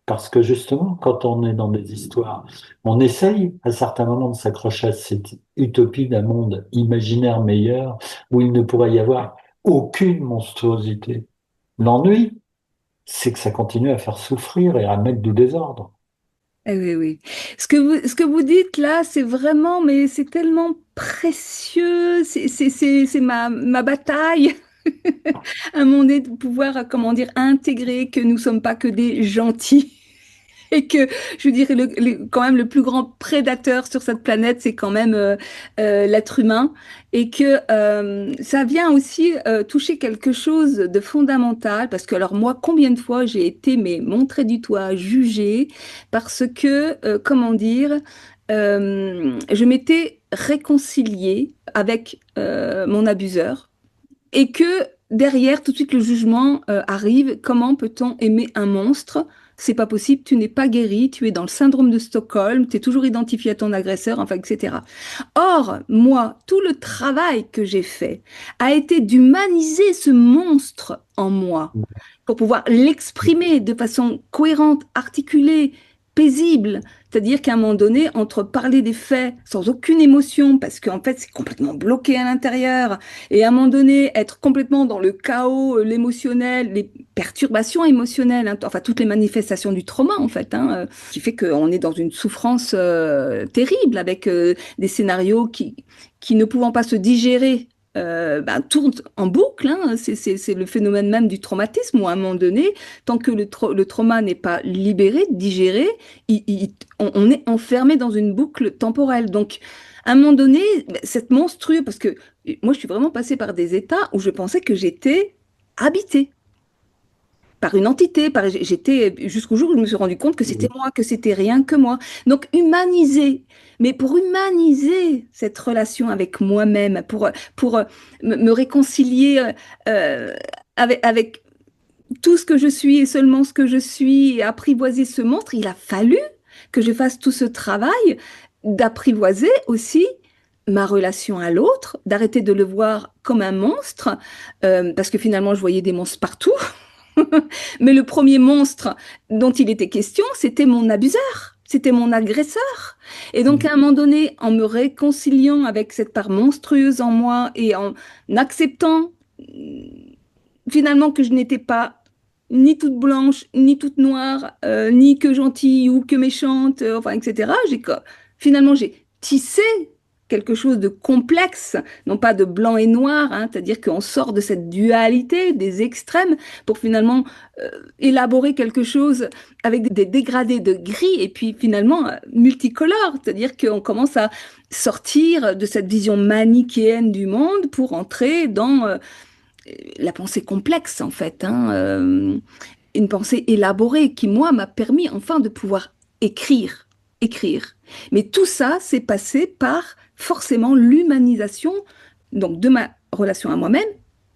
Speaker 1: Parce que justement, quand on est dans des histoires, on essaye à certains moments de s'accrocher à cette utopie d'un monde imaginaire meilleur où il ne pourrait y avoir aucune monstruosité. L'ennui, c'est que ça continue à faire souffrir et à mettre du désordre.
Speaker 2: Eh oui, oui. Ce que vous dites là, c'est vraiment, mais c'est tellement précieux. C'est ma bataille à un moment donné de pouvoir, comment dire, intégrer que nous sommes pas que des gentils. Et que, je dirais, quand même, le plus grand prédateur sur cette planète, c'est quand même l'être humain. Et que ça vient aussi toucher quelque chose de fondamental. Parce que, alors, moi, combien de fois j'ai été mais, montré du doigt, jugée, parce que, comment dire, je m'étais réconciliée avec mon abuseur. Et que derrière, tout de suite, le jugement arrive. Comment peut-on aimer un monstre? C'est pas possible, tu n'es pas guéri, tu es dans le syndrome de Stockholm, tu es toujours identifié à ton agresseur, enfin, etc. Or, moi, tout le travail que j'ai fait a été d'humaniser ce monstre en moi pour pouvoir l'exprimer de façon cohérente, articulée, paisible. C'est-à-dire qu'à un moment donné, entre parler des faits sans aucune émotion, parce qu'en fait, c'est complètement bloqué à l'intérieur, et à un moment donné, être complètement dans le chaos, l'émotionnel, les perturbations émotionnelles, hein, enfin toutes les manifestations du trauma en fait, hein, qui fait qu'on est dans une souffrance terrible avec des scénarios qui ne pouvant pas se digérer tournent en boucle. Hein. C'est le phénomène même du traumatisme où à un moment donné, tant que le trauma n'est pas libéré, digéré, on est enfermé dans une boucle temporelle. Donc, à un moment donné, cette monstrueuse, parce que moi, je suis vraiment passée par des états où je pensais que j'étais habitée par une entité. J'étais jusqu'au jour où je me suis rendu compte que c'était moi, que c'était rien que moi. Donc, humaniser. Mais pour humaniser cette relation avec moi-même, pour me réconcilier euh, avec tout ce que je suis et seulement ce que je suis et apprivoiser ce monstre, il a fallu que je fasse tout ce travail d'apprivoiser aussi ma relation à l'autre, d'arrêter de le voir comme un monstre, parce que finalement je voyais des monstres partout. Mais le premier monstre dont il était question, c'était mon abuseur, c'était mon agresseur. Et donc à un moment donné, en me réconciliant avec cette part monstrueuse en moi et en acceptant finalement que je n'étais pas ni toute blanche, ni toute noire, ni que gentille ou que méchante, enfin, etc. Finalement, j'ai tissé quelque chose de complexe, non pas de blanc et noir, hein, c'est-à-dire qu'on sort de cette dualité des extrêmes pour finalement élaborer quelque chose avec des dégradés de gris et puis finalement multicolore, c'est-à-dire qu'on commence à sortir de cette vision manichéenne du monde pour entrer dans la pensée complexe, en fait, hein, une pensée élaborée qui, moi, m'a permis enfin de pouvoir écrire, écrire. Mais tout ça, c'est passé par forcément l'humanisation donc de ma relation à moi-même,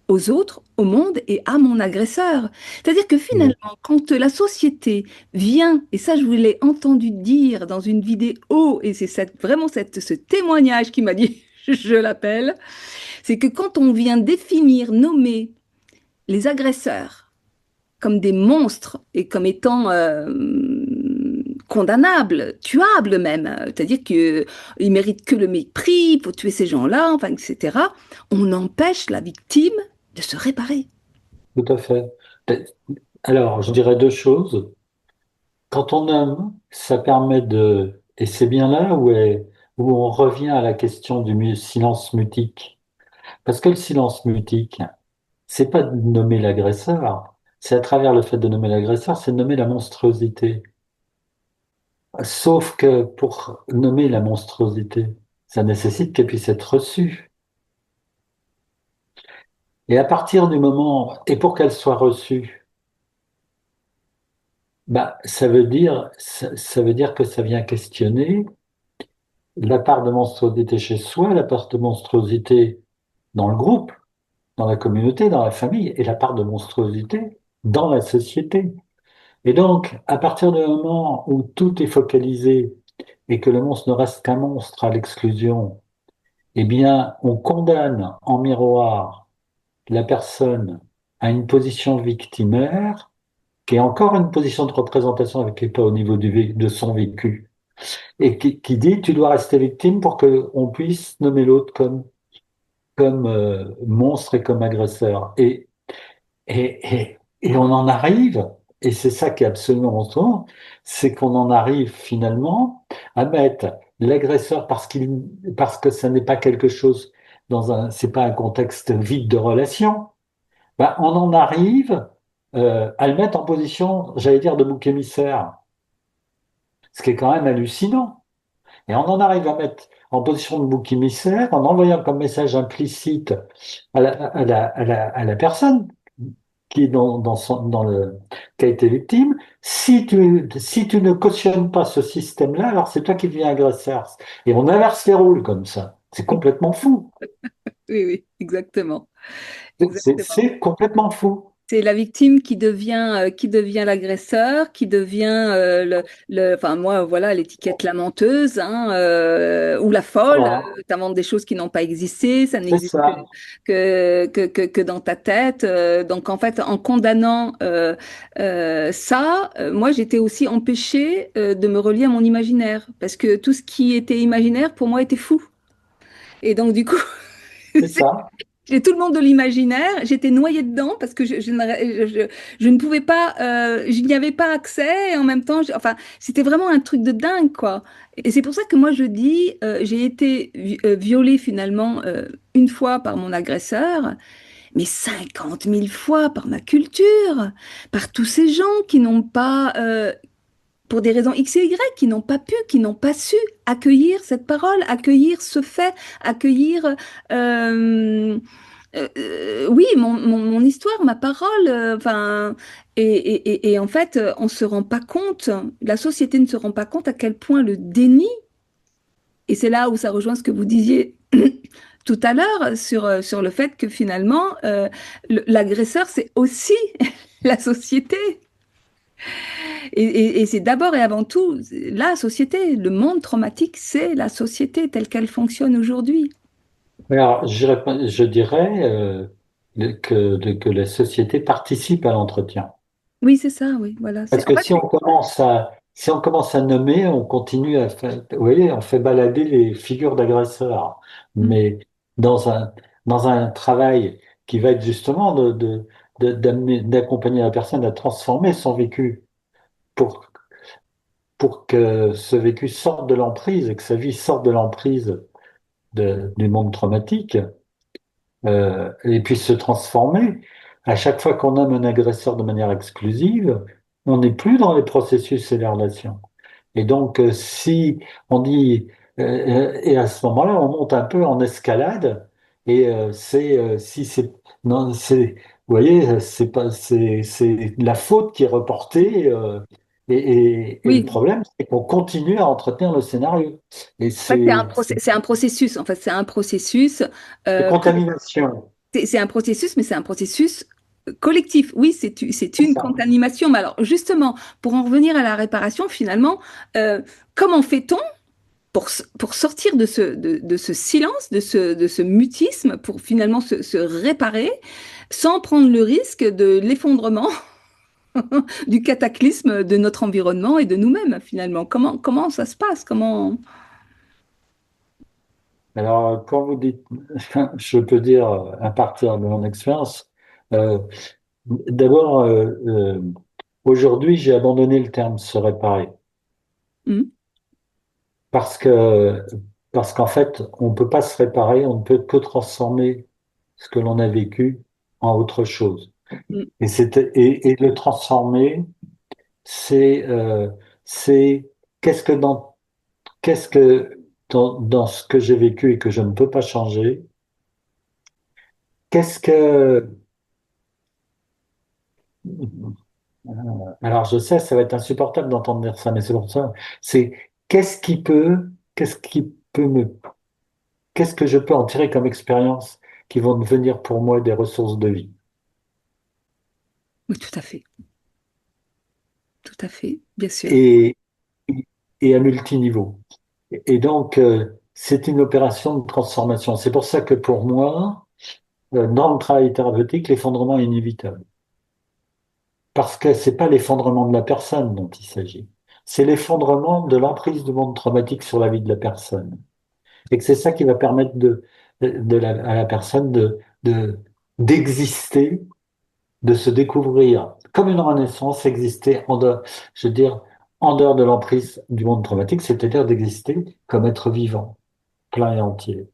Speaker 2: aux autres, au monde et à mon agresseur. C'est-à-dire que finalement, quand la société vient, et ça je vous l'ai entendu dire dans une vidéo, et c'est vraiment ce témoignage qui m'a dit, je l'appelle, c'est que quand on vient définir, nommer les agresseurs comme des monstres et comme étant condamnables, tuables même, c'est-à-dire qu'ils méritent que le mépris, il faut tuer ces gens-là, enfin, etc., on empêche la victime de se réparer.
Speaker 1: Tout à fait. Alors, je dirais deux choses. Quand on aime, ça permet de... Et c'est bien là où on revient à la question du silence mutique. Parce que le silence mutique, c'est pas de nommer l'agresseur, c'est à travers le fait de nommer l'agresseur, c'est de nommer la monstruosité. Sauf que pour nommer la monstruosité, ça nécessite qu'elle puisse être reçue. Et à partir du moment, et pour qu'elle soit reçue, bah, ça veut dire que ça vient questionner la part de monstruosité chez soi, la part de monstruosité dans le groupe, dans la communauté, dans la famille, et la part de monstruosité dans la société. Et donc, à partir du moment où tout est focalisé et que le monstre ne reste qu'un monstre à l'exclusion, eh bien, on condamne en miroir la personne à une position victimaire qui est encore une position de représentation avec qui n'est pas au niveau de son vécu et qui dit tu dois rester victime pour qu'on puisse nommer l'autre comme monstre et comme agresseur. Et on en arrive. et c'est ça qui est absolument honteux, c'est qu'on en arrive finalement à mettre l'agresseur parce que ça n'est pas quelque chose c'est pas un contexte vide de relation. Ben, on en arrive à le mettre en position, j'allais dire, de bouc émissaire, ce qui est quand même hallucinant. Et on en arrive à mettre en position de bouc émissaire en envoyant comme message implicite à la personne qui est qui a été victime. Si tu ne cautionnes pas ce système-là, alors c'est toi qui deviens agresseur. Et on inverse les rôles comme ça. C'est complètement fou.
Speaker 2: Oui, oui, exactement. Exactement.
Speaker 1: C'est complètement fou.
Speaker 2: C'est la victime qui devient l'agresseur, qui devient enfin moi voilà l'étiquette la menteuse hein, ou la folle.
Speaker 1: Voilà.
Speaker 2: T'inventes des choses qui n'ont pas existé, ça
Speaker 1: C'est
Speaker 2: n'existe
Speaker 1: ça.
Speaker 2: que dans ta tête. Donc en fait, en condamnant ça, moi j'étais aussi empêchée de me relier à mon imaginaire parce que tout ce qui était imaginaire pour moi était fou. Et donc du coup,
Speaker 1: C'est ça.
Speaker 2: j'ai tout le monde de l'imaginaire, j'étais noyée dedans parce que je ne pouvais pas, je n'y avais pas accès et en même temps, enfin, c'était vraiment un truc de dingue, quoi. Et c'est pour ça que moi je dis, j'ai été violée finalement une fois par mon agresseur, mais 50 000 fois par ma culture, par tous ces gens qui n'ont pas, pour des raisons X et Y, qui n'ont pas pu, qui n'ont pas su accueillir cette parole, accueillir ce fait, accueillir, euh, oui, mon histoire, ma parole, enfin, et en fait, on se rend pas compte, la société ne se rend pas compte à quel point le déni, et c'est là où ça rejoint ce que vous disiez tout à l'heure sur le fait que finalement, l'agresseur, c'est aussi la société. Et c'est d'abord et avant tout la société. Le monde traumatique, c'est la société telle qu'elle fonctionne aujourd'hui.
Speaker 1: Mais alors, je dirais que la société participe à l'entretien.
Speaker 2: Oui, c'est ça, oui, voilà.
Speaker 1: Parce
Speaker 2: En
Speaker 1: que
Speaker 2: fait,
Speaker 1: si on commence à nommer, on continue à faire, vous voyez, on fait balader les figures d'agresseurs.
Speaker 2: mm,
Speaker 1: Mais dans dans un travail qui va être justement d'accompagner la personne à transformer son vécu pour, pour que ce vécu sorte de l'emprise et que sa vie sorte de l'emprise du monde traumatique, et puis se transformer. À chaque fois qu'on nomme un agresseur de manière exclusive, on n'est plus dans les processus et les relations. Et donc, si on dit, et à ce moment-là, on monte un peu en escalade, et si c'est, non, c'est, vous voyez, c'est pas, c'est la faute qui est reportée, et le
Speaker 2: oui,
Speaker 1: problème, c'est qu'on continue à entretenir le scénario. Et
Speaker 2: en fait, c'est un processus. En fait, c'est un processus.
Speaker 1: c'est contamination,
Speaker 2: C'est un processus, mais c'est un processus collectif. Oui, c'est
Speaker 1: c'est
Speaker 2: une
Speaker 1: ça.
Speaker 2: contamination. Mais alors, justement, pour en revenir à la réparation, finalement, comment fait-on pour sortir de ce silence, de ce mutisme, pour finalement se réparer, sans prendre le risque de l'effondrement, du cataclysme de notre environnement et de nous-mêmes, finalement? Comment ça se passe? Comment...
Speaker 1: Alors, quand vous dites, je peux dire à partir de mon expérience, euh, d'abord, aujourd'hui, j'ai abandonné le terme se réparer
Speaker 2: Hmm,
Speaker 1: parce que, parce qu'en fait, on ne peut pas se réparer, on ne peut que transformer ce que l'on a vécu en autre chose.
Speaker 2: hmm.
Speaker 1: Et le transformer, c'est, c'est qu'est-ce que qu'est-ce que dans ce que j'ai vécu et que je ne peux pas changer, qu'est-ce que alors, je sais, ça va être insupportable d'entendre dire ça, mais c'est pour ça. C'est qu'est-ce qui peut qu'est-ce que je peux en tirer comme expérience qui vont devenir pour moi des ressources de vie
Speaker 2: Oui, tout à fait, bien sûr.
Speaker 1: et, et à multiniveau. Et donc, c'est une opération de transformation. C'est pour ça que pour moi, dans le travail thérapeutique, l'effondrement est inévitable. Parce que c'est pas l'effondrement de la personne dont il s'agit. C'est l'effondrement de l'emprise du monde traumatique sur la vie de la personne. Et que c'est ça qui va permettre à la personne d'exister de se découvrir comme une renaissance, exister en dehors, je veux dire, en dehors de l'emprise du monde traumatique, c'est-à-dire d'exister comme être vivant, plein et entier.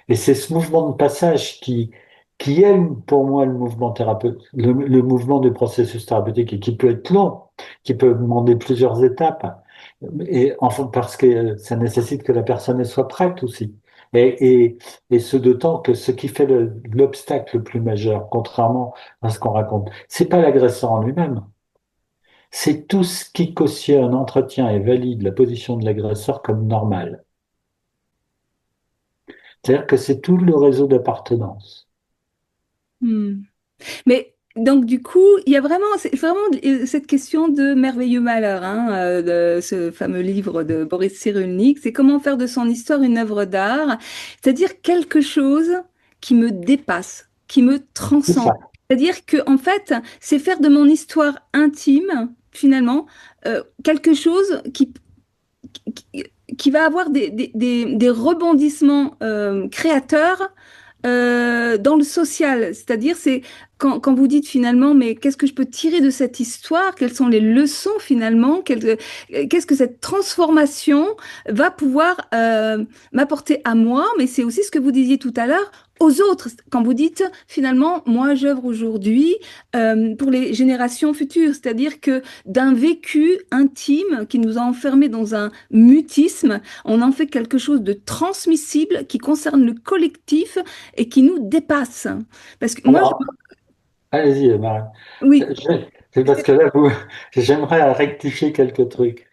Speaker 1: Et c'est ce mouvement de passage qui est pour moi le mouvement thérapeute, le mouvement du processus thérapeutique et qui peut être long, qui peut demander plusieurs étapes. Et enfin, parce que ça nécessite que la personne elle soit prête aussi. Et ce d'autant que ce qui fait l'obstacle le plus majeur, contrairement à ce qu'on raconte, c'est pas l'agresseur en lui-même. C'est tout ce qui cautionne, entretient et valide la position de l'agresseur comme normale. C'est-à-dire que c'est tout le réseau d'appartenance.
Speaker 2: Hmm. Mais donc du coup, il y a vraiment, c'est vraiment cette question de merveilleux malheur, hein, de ce fameux livre de Boris Cyrulnik. C'est comment faire de son histoire une œuvre d'art, c'est-à-dire quelque chose qui me dépasse, qui me
Speaker 1: C'est
Speaker 2: transcende.
Speaker 1: ça.
Speaker 2: C'est-à-dire que en fait, c'est faire de mon histoire intime, finalement, quelque chose qui, qui va avoir des rebondissements créateurs dans le social. C'est-à-dire, c'est quand vous dites finalement, mais qu'est-ce que je peux tirer de cette histoire? Quelles sont les leçons finalement? Qu'est-ce que cette transformation va pouvoir m'apporter à moi? Mais c'est aussi ce que vous disiez tout à l'heure. Aux autres, quand vous dites finalement, moi j'œuvre aujourd'hui pour les générations futures, c'est-à-dire que d'un vécu intime qui nous a enfermés dans un mutisme, on en fait quelque chose de transmissible qui concerne le collectif et qui nous dépasse. Parce que moi,
Speaker 1: Alors, allez-y, Marie.
Speaker 2: oui,
Speaker 1: C'est parce que là, j'aimerais rectifier quelques trucs.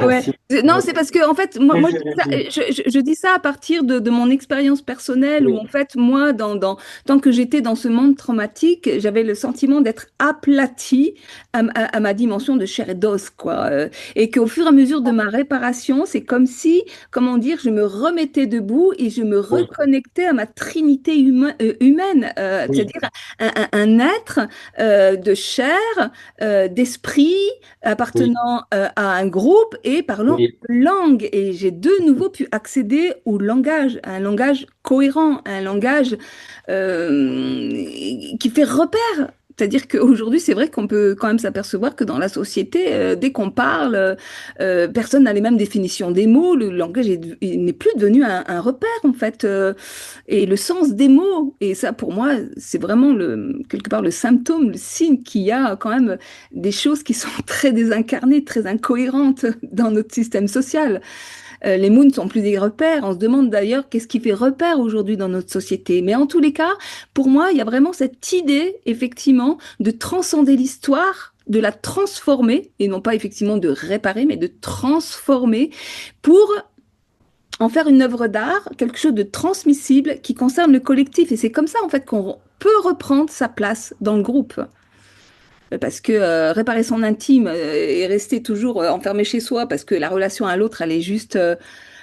Speaker 2: ouais.
Speaker 1: Si-
Speaker 2: Non, c'est parce que en fait, moi
Speaker 1: Allez-y,
Speaker 2: je dis ça,
Speaker 1: allez-y.
Speaker 2: je dis ça à partir de mon expérience personnelle où en
Speaker 1: Oui,
Speaker 2: fait, moi, tant que j'étais dans ce monde traumatique, j'avais le sentiment d'être aplatie à ma dimension de chair et d'os, quoi. Et qu'au fur et à mesure de ma réparation, c'est comme si, comment dire, je me remettais debout et je me
Speaker 1: oui,
Speaker 2: reconnectais à ma trinité humaine,
Speaker 1: oui,
Speaker 2: c'est-à-dire un être de chair, d'esprit
Speaker 1: oui,
Speaker 2: appartenant à un groupe et parlant
Speaker 1: oui.
Speaker 2: langue. Et j'ai de nouveau pu accéder au langage, à un langage cohérent, à un langage qui fait repère. C'est-à-dire qu'aujourd'hui, c'est vrai qu'on peut quand même s'apercevoir que dans la société, dès qu'on parle, personne n'a les mêmes définitions des mots. Le langage il n'est plus devenu un repère, en fait. Et le sens des mots, et ça, pour moi, c'est vraiment quelque part le symptôme, le signe qu'il y a quand même des choses qui sont très désincarnées, très incohérentes dans notre système social. Les mots ne sont plus des repères. On se demande d'ailleurs qu'est-ce qui fait repère aujourd'hui dans notre société. Mais en tous les cas, pour moi, il y a vraiment cette idée, effectivement, de transcender l'histoire, de la transformer, et non pas effectivement de réparer, mais de transformer pour en faire une œuvre d'art, quelque chose de transmissible qui concerne le collectif. Et c'est comme ça, en fait, qu'on peut reprendre sa place dans le groupe. Parce que réparer son intime et rester toujours enfermé chez soi parce que la relation à l'autre, elle est juste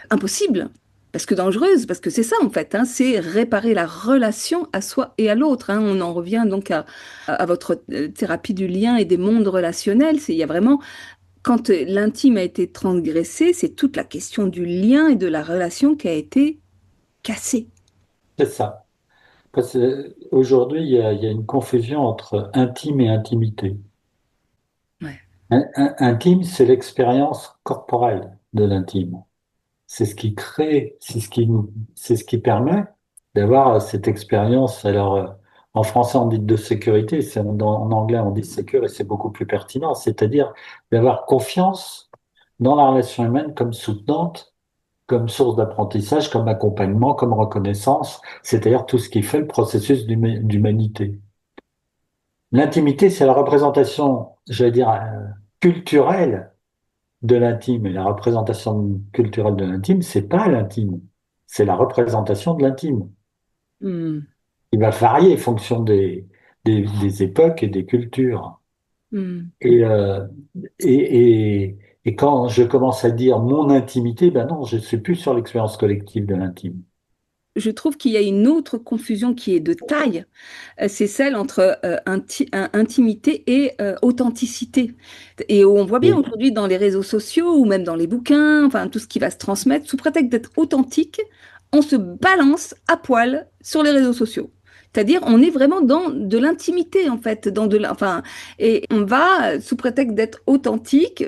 Speaker 2: impossible, parce que dangereuse, parce que c'est ça en fait, hein, c'est réparer la relation à soi et à l'autre. Hein. On en revient donc à votre thérapie du lien et des mondes relationnels. Il y a vraiment, quand l'intime a été transgressé, c'est toute la question du lien et de la relation qui a été cassée.
Speaker 1: C'est ça. Parce que aujourd'hui, il y a une confusion entre intime et intimité.
Speaker 2: Ouais.
Speaker 1: Intime, c'est l'expérience corporelle de l'intime. C'est ce qui crée, c'est ce qui permet d'avoir cette expérience. Alors, en français, on dit de sécurité, en anglais, on dit secure et c'est beaucoup plus pertinent. C'est-à-dire d'avoir confiance dans la relation humaine comme soutenante, comme source d'apprentissage, comme accompagnement, comme reconnaissance, c'est-à-dire tout ce qui fait le processus d'humanité. L'intimité, c'est la représentation, j'allais dire, culturelle de l'intime. Et la représentation culturelle de l'intime, c'est pas l'intime, c'est la représentation de l'intime.
Speaker 2: Hmm.
Speaker 1: Il va varier en fonction des époques et des cultures.
Speaker 2: Hmm.
Speaker 1: Et, euh, et quand je commence à dire mon intimité, ben non, je suis plus sur l'expérience collective de l'intime.
Speaker 2: Je trouve qu'il y a une autre confusion qui est de taille, c'est celle entre intimité et authenticité. Et on voit bien
Speaker 1: Oui,
Speaker 2: aujourd'hui dans les réseaux sociaux ou même dans les bouquins, enfin tout ce qui va se transmettre, sous prétexte d'être authentique, on se balance à poil sur les réseaux sociaux. C'est-à-dire, on est vraiment dans de l'intimité, en fait, enfin, et on va, sous prétexte d'être authentique,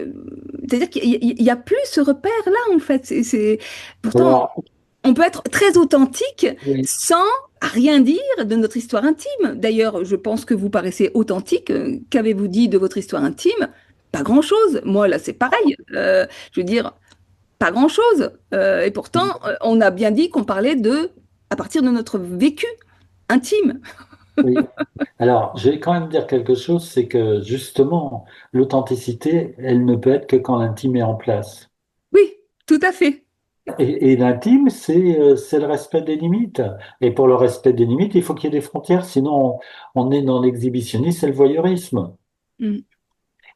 Speaker 2: c'est-à-dire qu'il y a plus ce repère-là, en fait. Pourtant,
Speaker 1: Alors,
Speaker 2: on peut être très authentique
Speaker 1: oui,
Speaker 2: sans rien dire de notre histoire intime. D'ailleurs, je pense que vous paraissez authentique. Qu'avez-vous dit de votre histoire intime? Pas grand-chose. Moi, là, c'est pareil. Je veux dire, pas grand-chose. Et pourtant, on a bien dit qu'on parlait à partir de notre vécu intime.
Speaker 1: oui. Alors, je vais quand même dire quelque chose, c'est que justement, l'authenticité, elle ne peut être que quand l'intime est en place.
Speaker 2: Oui, tout à fait.
Speaker 1: Et l'intime, c'est le respect des limites. Et pour le respect des limites, il faut qu'il y ait des frontières, sinon on est dans l'exhibitionnisme et le voyeurisme.
Speaker 2: Mm,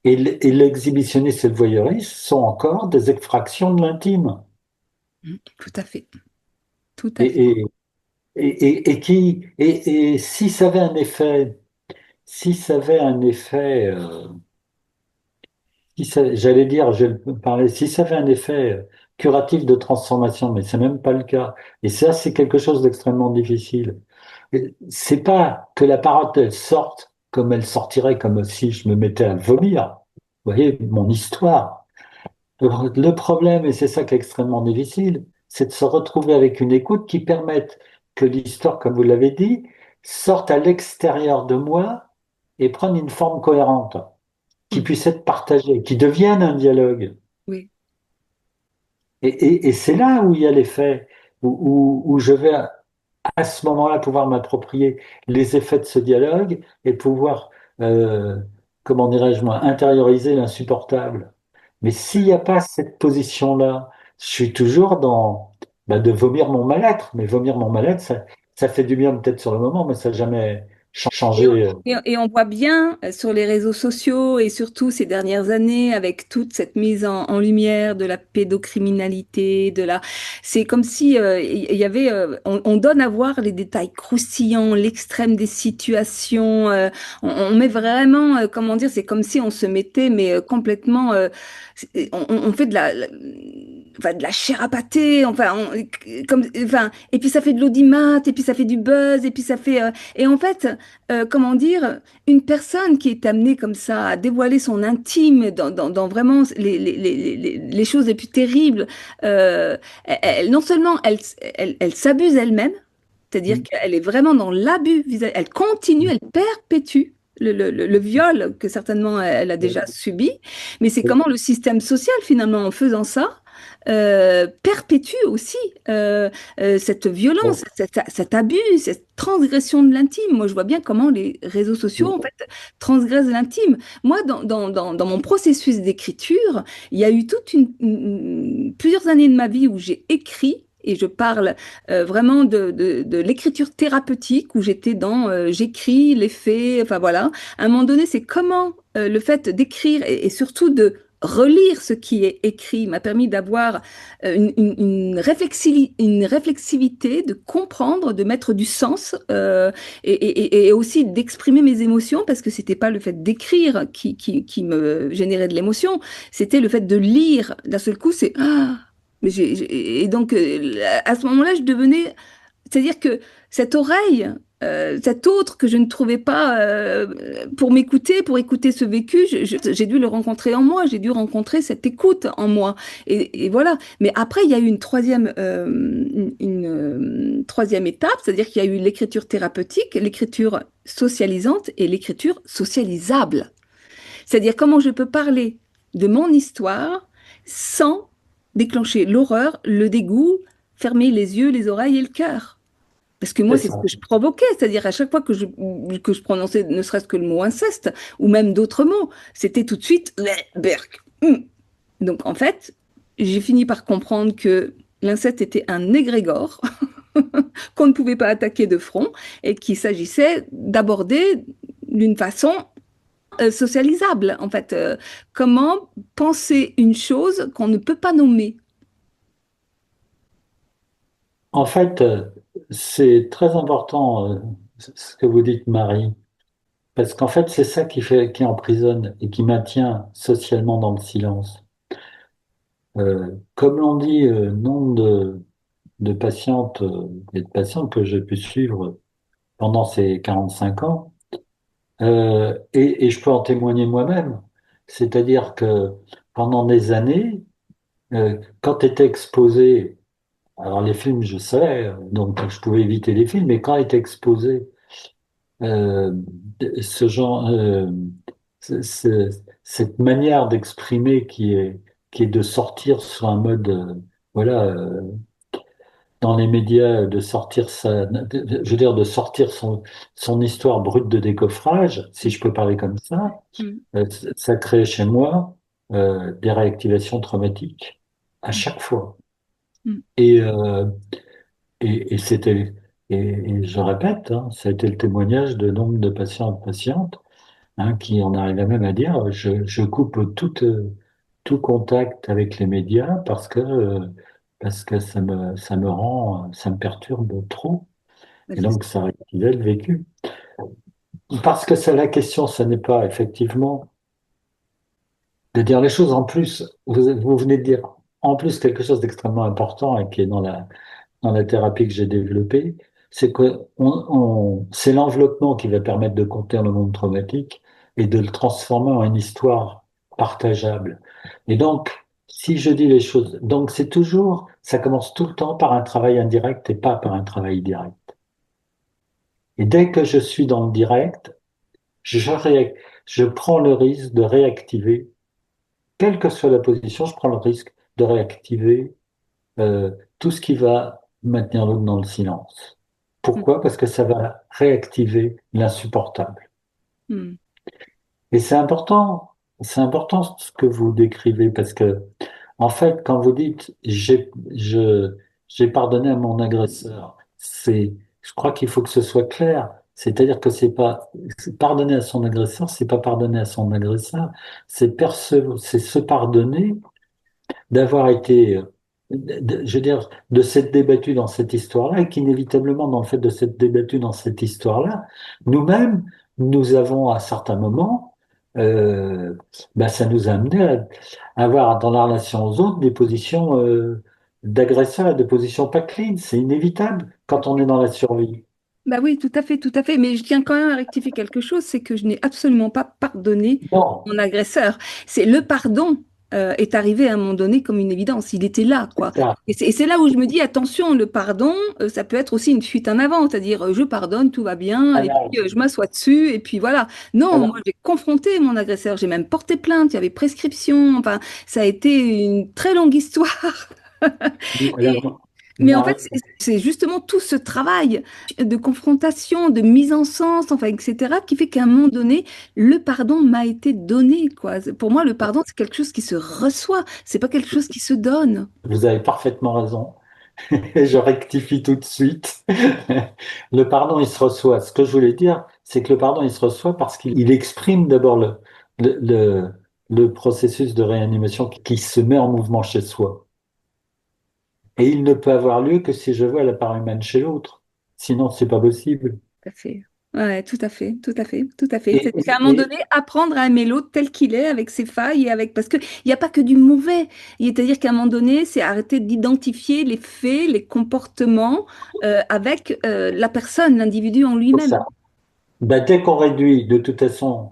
Speaker 1: Et l'exhibitionnisme et le voyeurisme sont encore des extractions de l'intime.
Speaker 2: tout à fait. Tout à fait.
Speaker 1: Et, et, et si ça avait un effet, si ça avait un effet, j'allais dire, je vais parler, si ça avait un effet curatif de transformation, mais c'est même pas le cas. Et ça, c'est quelque chose d'extrêmement difficile. C'est pas que la parole elle sorte comme elle sortirait, comme si je me mettais à vomir. Vous voyez, mon histoire. Le problème, et c'est ça qui est extrêmement difficile, c'est de se retrouver avec une écoute qui permette que l'histoire, comme vous l'avez dit, sorte à l'extérieur de moi et prenne une forme cohérente, qui
Speaker 2: Mm,
Speaker 1: puisse être partagée, qui devienne un dialogue.
Speaker 2: oui.
Speaker 1: Et c'est là où il y a l'effet, où je vais à ce moment-là pouvoir m'approprier les effets de ce dialogue et pouvoir, euh, comment dirais-je moi, intérioriser l'insupportable. Mais s'il n'y a pas cette position-là, je suis toujours dans de vomir mon mal-être. Mais vomir mon mal-être, ça fait du bien peut-être sur le moment, mais ça n'a jamais
Speaker 2: Et on,
Speaker 1: changé.
Speaker 2: et on voit bien sur les réseaux sociaux et surtout ces dernières années avec toute cette mise en lumière de la pédocriminalité, c'est comme si il y avait, on donne à voir les détails croustillants, l'extrême des situations. On met vraiment, comment dire, c'est comme si on se mettait, mais complètement, on fait enfin, de la chair à pâté, enfin, enfin, et puis ça fait de l'audimat, et puis ça fait du buzz, et puis ça fait, et en fait comment dire, une personne qui est amenée comme ça à dévoiler son intime dans vraiment les choses les plus terribles, non seulement elle s'abuse elle-même, c'est-à-dire qu'elle est vraiment dans l'abus, elle continue, elle perpétue le viol que certainement elle a déjà subi, mais c'est comment le système social finalement en faisant ça perpétue aussi cette violence, cet abus, cette transgression de l'intime. Moi, je vois bien comment les réseaux sociaux, en fait, transgressent l'intime. Moi, dans mon processus d'écriture, il y a eu plusieurs années de ma vie où j'ai écrit. Et je parle vraiment de l'écriture thérapeutique où j'étais j'écris les faits, enfin voilà. À un moment donné, c'est comment le fait d'écrire et surtout de relire ce qui est écrit m'a permis d'avoir une réflexivité, de comprendre, de mettre du sens et aussi d'exprimer mes émotions parce que c'était pas le fait d'écrire qui me générait de l'émotion, c'était le fait de lire. D'un seul coup, c'est ah, et donc à ce moment-là, je devenais, c'est-à-dire que cette oreille, cet autre que je ne trouvais pas pour m'écouter, pour écouter ce vécu, j'ai dû le rencontrer en moi, j'ai dû rencontrer cette écoute en moi. Et voilà. Mais après, il y a eu troisième étape, c'est-à-dire qu'il y a eu l'écriture thérapeutique, l'écriture socialisante et l'écriture socialisable. C'est-à-dire comment je peux parler de mon histoire sans déclencher l'horreur, le dégoût, fermer les yeux, les oreilles et le cœur. Parce que moi,
Speaker 1: C'est
Speaker 2: c'est ce
Speaker 1: ça.
Speaker 2: que je provoquais, c'est-à-dire à chaque fois que je prononçais ne serait-ce que le mot inceste, ou même d'autres mots, c'était tout de suite berk. Donc en fait, j'ai fini par comprendre que l'inceste était un égrégore qu'on ne pouvait pas attaquer de front et qu'il s'agissait d'aborder d'une façon socialisable, en fait. Comment penser une chose qu'on ne peut pas nommer?
Speaker 1: En fait, c'est très important ce que vous dites, Marie, parce qu'en fait, c'est ça qui emprisonne et qui maintient socialement dans le silence. Comme l'ont dit nombre de patientes et de patients que j'ai pu suivre pendant ces 45 ans. Et je peux en témoigner moi-même. C'est-à-dire que pendant des années, quand était exposé, alors les films, je sais, donc je pouvais éviter les films, mais quand était exposé euh, ce genre, cette manière d'exprimer qui est de sortir sur un mode, voilà, dans les médias, de sortir je veux dire, de sortir son histoire brute de décoffrage, si je peux parler comme ça,
Speaker 2: Mm,
Speaker 1: ça crée chez moi des réactivations traumatiques à
Speaker 2: mm,
Speaker 1: chaque fois.
Speaker 2: mm.
Speaker 1: Et, euh, et c'était, et je répète, hein, ça a été le témoignage de nombre de patients et de patientes, hein, qui en arrivaient même à dire, je coupe tout contact avec les médias parce que ça me rend, ça me perturbe trop.
Speaker 2: Bah,
Speaker 1: Et
Speaker 2: c'est ça.
Speaker 1: donc, ça réactivait le vécu. Parce que c'est la question, ce n'est pas effectivement de dire les choses. En plus, vous venez de dire en plus quelque chose d'extrêmement important et qui est dans la thérapie que j'ai développée, c'est que c'est l'enveloppement qui va permettre de contenir le monde traumatique et de le transformer en une histoire partageable. Et donc, si je dis les choses, donc c'est toujours, ça commence tout le temps par un travail indirect et pas par un travail direct. Et dès que je suis dans le direct, je prends le risque de réactiver, quelle que soit la position, je prends le risque de réactiver tout ce qui va maintenir l'autre dans le silence.
Speaker 2: Mm,
Speaker 1: Pourquoi? Parce que ça va réactiver l'insupportable.
Speaker 2: mm.
Speaker 1: Et c'est important ce que vous décrivez, parce que, en fait, quand vous dites j'ai pardonné à mon agresseur, je crois qu'il faut que ce soit clair. C'est-à-dire que pardonner à son agresseur, c'est pas pardonner à son agresseur, c'est se pardonner d'avoir été, je veux dire, de s'être débattu dans cette histoire-là, et qu'inévitablement, dans le fait de s'être débattu dans cette histoire-là, nous-mêmes, nous avons à certains moments, ça nous a amené à avoir dans la relation aux autres des positions d'agresseurs et des positions pas clean. C'est inévitable quand on est dans la survie.
Speaker 2: Bah oui, tout à fait, tout à fait. Mais je tiens quand même à rectifier quelque chose, c'est que je n'ai absolument pas pardonné
Speaker 1: Non,
Speaker 2: mon agresseur. C'est le pardon est arrivé à un moment donné comme une évidence. Il était là,
Speaker 1: c'est
Speaker 2: quoi.
Speaker 1: ça.
Speaker 2: Et c'est là où je me dis, attention, le pardon, ça peut être aussi une fuite en avant, c'est-à-dire je pardonne, tout va bien, et puis
Speaker 1: Alors,
Speaker 2: je m'assois dessus, et puis voilà. Non, moi
Speaker 1: alors,
Speaker 2: j'ai confronté mon agresseur, j'ai même porté plainte, il y avait prescription, enfin, ça a été une très longue histoire.
Speaker 1: alors,
Speaker 2: Mais en fait,
Speaker 1: Marie,
Speaker 2: c'est justement tout ce travail de confrontation, de mise en sens, enfin, etc., qui fait qu'à un moment donné, le pardon m'a été donné, quoi. Pour moi, le pardon, c'est quelque chose qui se reçoit, c'est pas quelque chose qui se donne.
Speaker 1: vous avez parfaitement raison. Et je rectifie tout de suite. Le pardon, il se reçoit. Ce que je voulais dire, c'est que le pardon, il se reçoit parce qu'il exprime d'abord le, le, le processus de réanimation qui se met en mouvement chez soi. Et il ne peut avoir lieu que si je vois la part humaine chez l'autre. Sinon, c'est pas possible.
Speaker 2: Tout à fait. Ouais, tout à fait, tout à fait, tout à fait.
Speaker 1: Et,
Speaker 2: C'est qu'à un moment
Speaker 1: et
Speaker 2: donné, apprendre à aimer l'autre tel qu'il est, avec ses failles et avec... Parce qu'il n'y a pas que du mauvais. C'est-à-dire qu'à un moment donné, c'est arrêter d'identifier les faits, les comportements avec la personne, l'individu en
Speaker 1: pour
Speaker 2: lui-même.
Speaker 1: ça, dès qu'on réduit, de toute façon,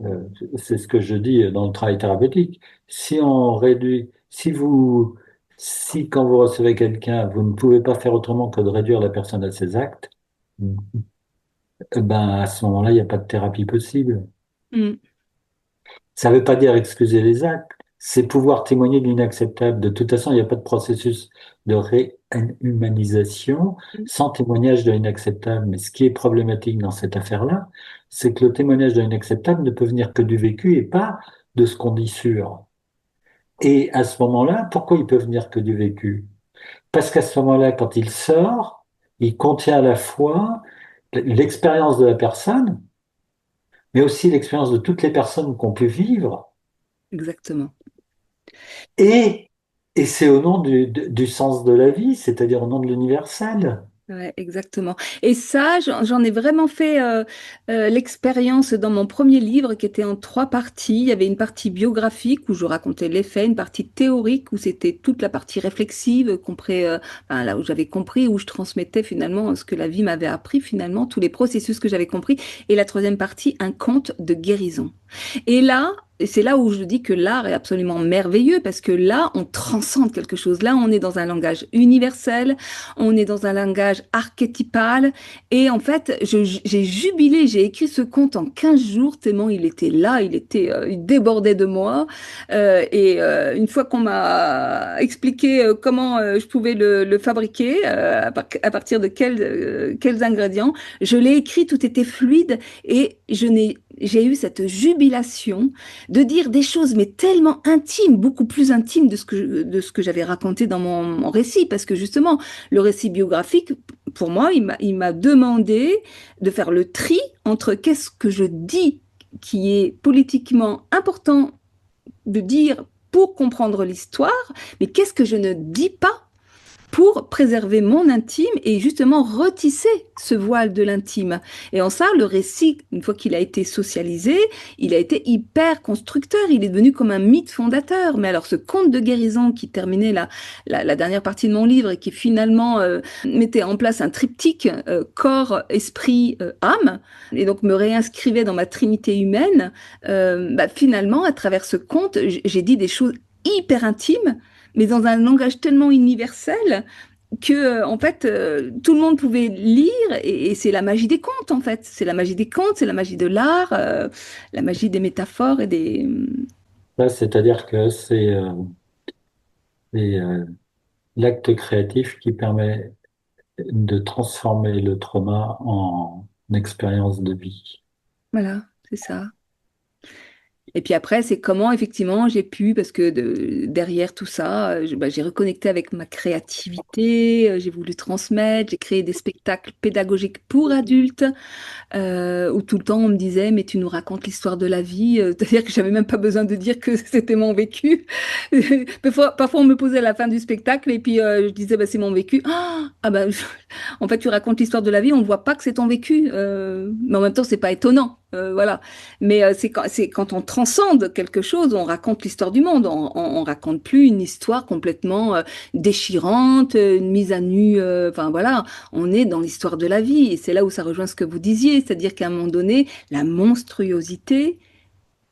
Speaker 1: euh, c'est ce que je dis dans le travail thérapeutique, si on réduit, si quand vous recevez quelqu'un, vous ne pouvez pas faire autrement que de réduire la personne à ses actes, ben à ce moment-là, il n'y a pas de thérapie possible.
Speaker 2: Mm.
Speaker 1: Ça ne veut pas dire excuser les actes, c'est pouvoir témoigner de l'inacceptable. De toute façon, il n'y a pas de processus de réhumanisation sans témoignage de l'inacceptable. Mais ce qui est problématique dans cette affaire-là, c'est que le témoignage de l'inacceptable ne peut venir que du vécu et pas de ce qu'on dit sûr. Et à ce moment-là, pourquoi il peut venir que du vécu? Parce qu'à ce moment-là, quand il sort, il contient à la fois l'expérience de la personne, mais aussi l'expérience de toutes les personnes qui ont pu vivre.
Speaker 2: Exactement.
Speaker 1: Et, et c'est au nom du sens de la vie, c'est-à-dire au nom de l'universel.
Speaker 2: Ouais, exactement. Et ça, j'en ai vraiment fait l'expérience dans mon premier livre qui était en 3 parties. Il y avait une partie biographique où je racontais les faits, une partie théorique où c'était toute la partie réflexive, enfin, là où j'avais compris, où je transmettais finalement ce que la vie m'avait appris, finalement, tous les processus que j'avais compris. Et la troisième partie, un conte de guérison. Et là, et c'est là où je dis que l'art est absolument merveilleux parce que là, on transcende quelque chose. Là, on est dans un langage universel, on est dans un langage archétypal. Et en fait, j'ai jubilé, j'ai écrit ce conte en 15 jours, tellement il était là, il débordait de moi. Une fois qu'on m'a expliqué comment je pouvais le fabriquer, à partir de quels ingrédients, je l'ai écrit, tout était fluide et j'ai eu cette jubilation de dire des choses, mais tellement intimes, beaucoup plus intimes de ce que j'avais raconté dans mon récit, parce que justement, le récit biographique, pour moi, il m'a demandé de faire le tri entre qu'est-ce que je dis qui est politiquement important de dire pour comprendre l'histoire, mais qu'est-ce que je ne dis pas pour préserver mon intime et justement retisser ce voile de l'intime. Et en ça, le récit, une fois qu'il a été socialisé, il a été hyper constructeur, il est devenu comme un mythe fondateur. Mais alors ce conte de guérison qui terminait la dernière partie de mon livre et qui finalement mettait en place un triptyque corps, esprit, âme, et donc me réinscrivait dans ma trinité humaine, finalement, à travers ce conte, j'ai dit des choses hyper intimes, mais dans un langage tellement universel que en fait tout le monde pouvait lire et c'est la magie des contes en fait, c'est la magie des contes, c'est la magie de l'art, la magie des métaphores et des
Speaker 1: Ouais, c'est-à-dire que c'est l'acte créatif qui permet de transformer le trauma en expérience de vie.
Speaker 2: voilà, c'est ça. Et puis après, c'est comment effectivement j'ai pu, parce que derrière tout ça, j'ai reconnecté avec ma créativité, j'ai voulu transmettre, j'ai créé des spectacles pédagogiques pour adultes, où tout le temps on me disait, mais tu nous racontes l'histoire de la vie, c'est-à-dire que j'avais même pas besoin de dire que c'était mon vécu. Parfois, on me posait à la fin du spectacle et puis je disais, bah, c'est mon vécu. Ah bah, en fait, tu racontes l'histoire de la vie, on ne voit pas que c'est ton vécu, mais en même temps, c'est pas étonnant. Voilà. Mais c'est quand on transcende quelque chose, on raconte l'histoire du monde. On raconte plus une histoire complètement déchirante, une mise à nu. Enfin voilà, on est dans l'histoire de la vie. Et c'est là où ça rejoint ce que vous disiez, c'est-à-dire qu'à un moment donné, la monstruosité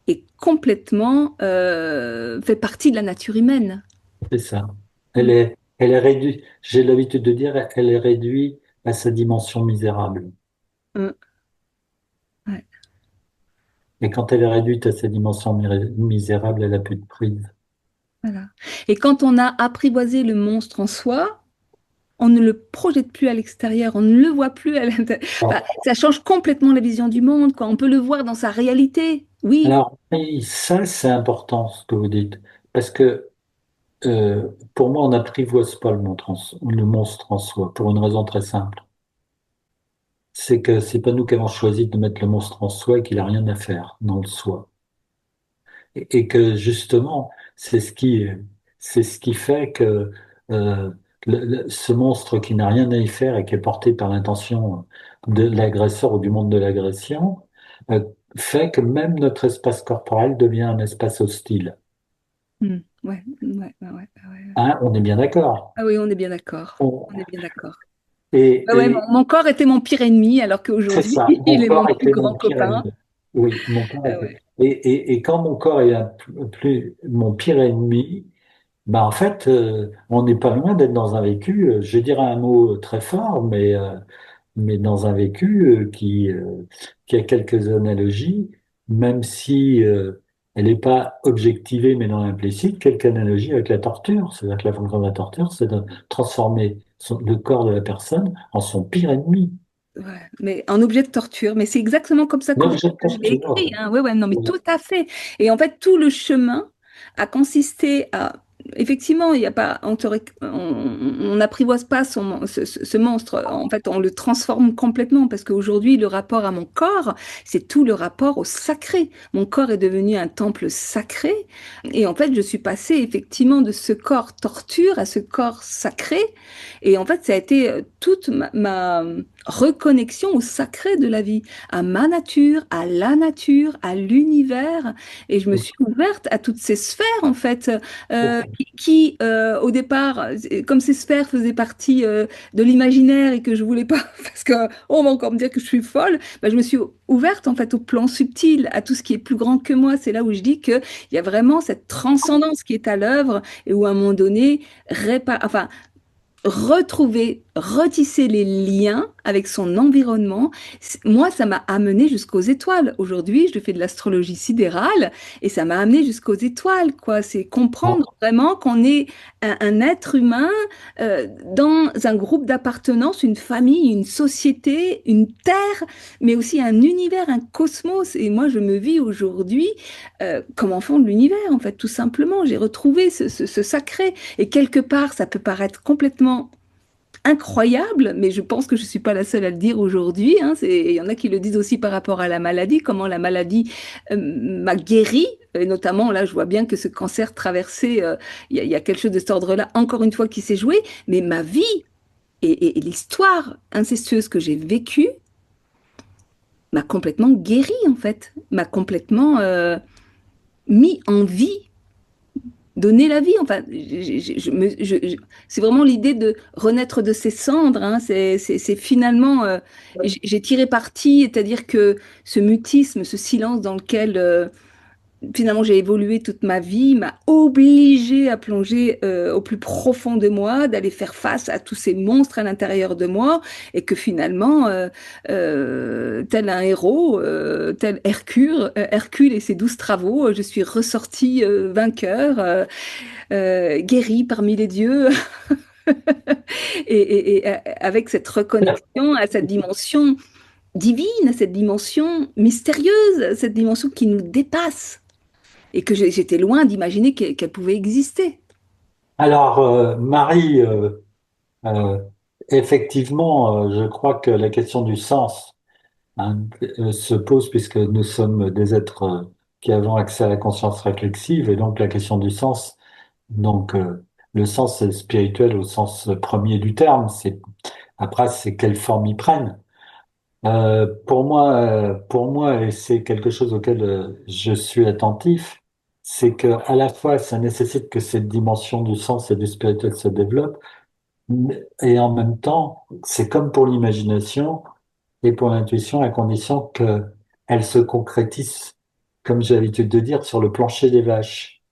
Speaker 2: est complètement fait partie de la nature humaine.
Speaker 1: C'est ça.
Speaker 2: Mm.
Speaker 1: Elle est réduite, j'ai l'habitude de dire, elle est réduite à sa dimension misérable.
Speaker 2: Mm. Ouais,
Speaker 1: Et quand elle est réduite à sa dimension misérable, elle a plus de prise.
Speaker 2: voilà. Et quand on a apprivoisé le monstre en soi, on ne le projette plus à l'extérieur, on ne le voit plus à l'intérieur. Enfin, ça change complètement la vision du monde, quoi. On peut le voir dans sa réalité. Oui.
Speaker 1: Alors, et ça, c'est important ce que vous dites, parce que pour moi, on n'apprivoise pas le monstre en soi, pour une raison très simple. C'est que c'est pas nous qui avons choisi de mettre le monstre en soi et qu'il a rien à faire dans le soi. Et que justement, c'est ce qui fait que euh, ce monstre qui n'a rien à y faire et qui est porté par l'intention de l'agresseur ou du monde de l'agression, euh, fait que même notre espace corporel devient un espace hostile.
Speaker 2: Mm. Ouais, ouais, ouais, ouais, ouais.
Speaker 1: Hein, on est bien d'accord.
Speaker 2: Ah oui, on est bien d'accord.
Speaker 1: On-
Speaker 2: On est bien d'accord.
Speaker 1: Et,
Speaker 2: Ouais, ouais,
Speaker 1: et
Speaker 2: mon corps était mon pire ennemi, alors
Speaker 1: c'est
Speaker 2: qu'aujourd'hui,
Speaker 1: ça, mon
Speaker 2: il est mon
Speaker 1: corps
Speaker 2: plus
Speaker 1: était mon
Speaker 2: grand
Speaker 1: pire
Speaker 2: copain.
Speaker 1: ennemi. Oui, mon corps
Speaker 2: Ah
Speaker 1: était.
Speaker 2: ouais.
Speaker 1: Et quand mon corps est plus mon pire ennemi, bah en fait, on n'est pas loin d'être dans un vécu, je dirais un mot très fort, mais dans un vécu qui a quelques analogies, même si elle n'est pas objectivée, mais dans l'implicite, quelques analogies avec la torture. C'est-à-dire que la fonction de la torture, c'est de transformer le corps de la personne en son pire ennemi.
Speaker 2: Ouais, mais un objet de torture, mais c'est exactement comme ça
Speaker 1: L'objet de
Speaker 2: que je l'ai
Speaker 1: torture.
Speaker 2: écrit, hein. Ouais, ouais, non, mais tout à fait. Et en fait, tout le chemin a consisté à effectivement, il y a pas, on n'apprivoise pas ce monstre. En fait, on le transforme complètement parce qu'aujourd'hui, le rapport à mon corps, c'est tout le rapport au sacré. Mon corps est devenu un temple sacré. Et en fait, je suis passée effectivement de ce corps torture à ce corps sacré. Et en fait, ça a été toute ma reconnexion au sacré de la vie, à ma nature, à la nature, à l'univers. Et je me suis ouverte à toutes ces sphères, en fait, au départ, comme ces sphères faisaient partie de l'imaginaire et que je voulais pas, parce que on va encore me dire que je suis folle, ben, je me suis ouverte, en fait, au plan subtil, à tout ce qui est plus grand que moi. C'est là où je dis qu'il y a vraiment cette transcendance qui est à l'œuvre et où, à un moment donné, enfin, retrouver, retisser les liens avec son environnement. Moi, ça m'a amené jusqu'aux étoiles. Aujourd'hui, je fais de l'astrologie sidérale et ça m'a amené jusqu'aux étoiles, quoi. C'est comprendre vraiment qu'on est un être humain dans un groupe d'appartenance, une famille, une société, une terre, mais aussi un univers, un cosmos. Et moi, je me vis aujourd'hui comme enfant de l'univers, en fait, tout simplement. J'ai retrouvé ce sacré. Et quelque part, ça peut paraître complètement incroyable, mais je pense que je ne suis pas la seule à le dire aujourd'hui, hein. Il y en a qui le disent aussi par rapport à la maladie, comment la maladie m'a guéri. Et notamment, là, je vois bien que ce cancer traversé, il y a quelque chose de cet ordre-là, encore une fois, qui s'est joué. Mais ma vie et l'histoire incestueuse que j'ai vécue m'a complètement guéri, en fait, m'a complètement mis en vie, donner la vie. Enfin, c'est vraiment l'idée de renaître de ses cendres, hein. C'est finalement, j'ai tiré parti, c'est-à-dire que ce mutisme, ce silence dans lequel finalement j'ai évolué toute ma vie, m'a obligée à plonger au plus profond de moi, d'aller faire face à tous ces monstres à l'intérieur de moi, et que finalement, tel un héros, tel Hercule et ses 12 travaux, je suis ressortie vainqueur, guérie parmi les dieux, et avec cette reconnexion à cette dimension divine, à cette dimension mystérieuse, à cette dimension qui nous dépasse et que j'étais loin d'imaginer qu'elle pouvait exister.
Speaker 1: Alors, Marie, euh, effectivement, je crois que la question du sens, hein, se pose puisque nous sommes des êtres qui avons accès à la conscience réflexive et donc la question du sens, donc le sens c'est spirituel au sens premier du terme, après c'est quelle forme ils prennent. Pour moi, et c'est quelque chose auquel je suis attentif, c'est que à la fois ça nécessite que cette dimension du sens et du spirituel se développe, et en même temps, c'est comme pour l'imagination et pour l'intuition, à condition que elle se concrétise, comme j'ai l'habitude de dire, sur le plancher des vaches.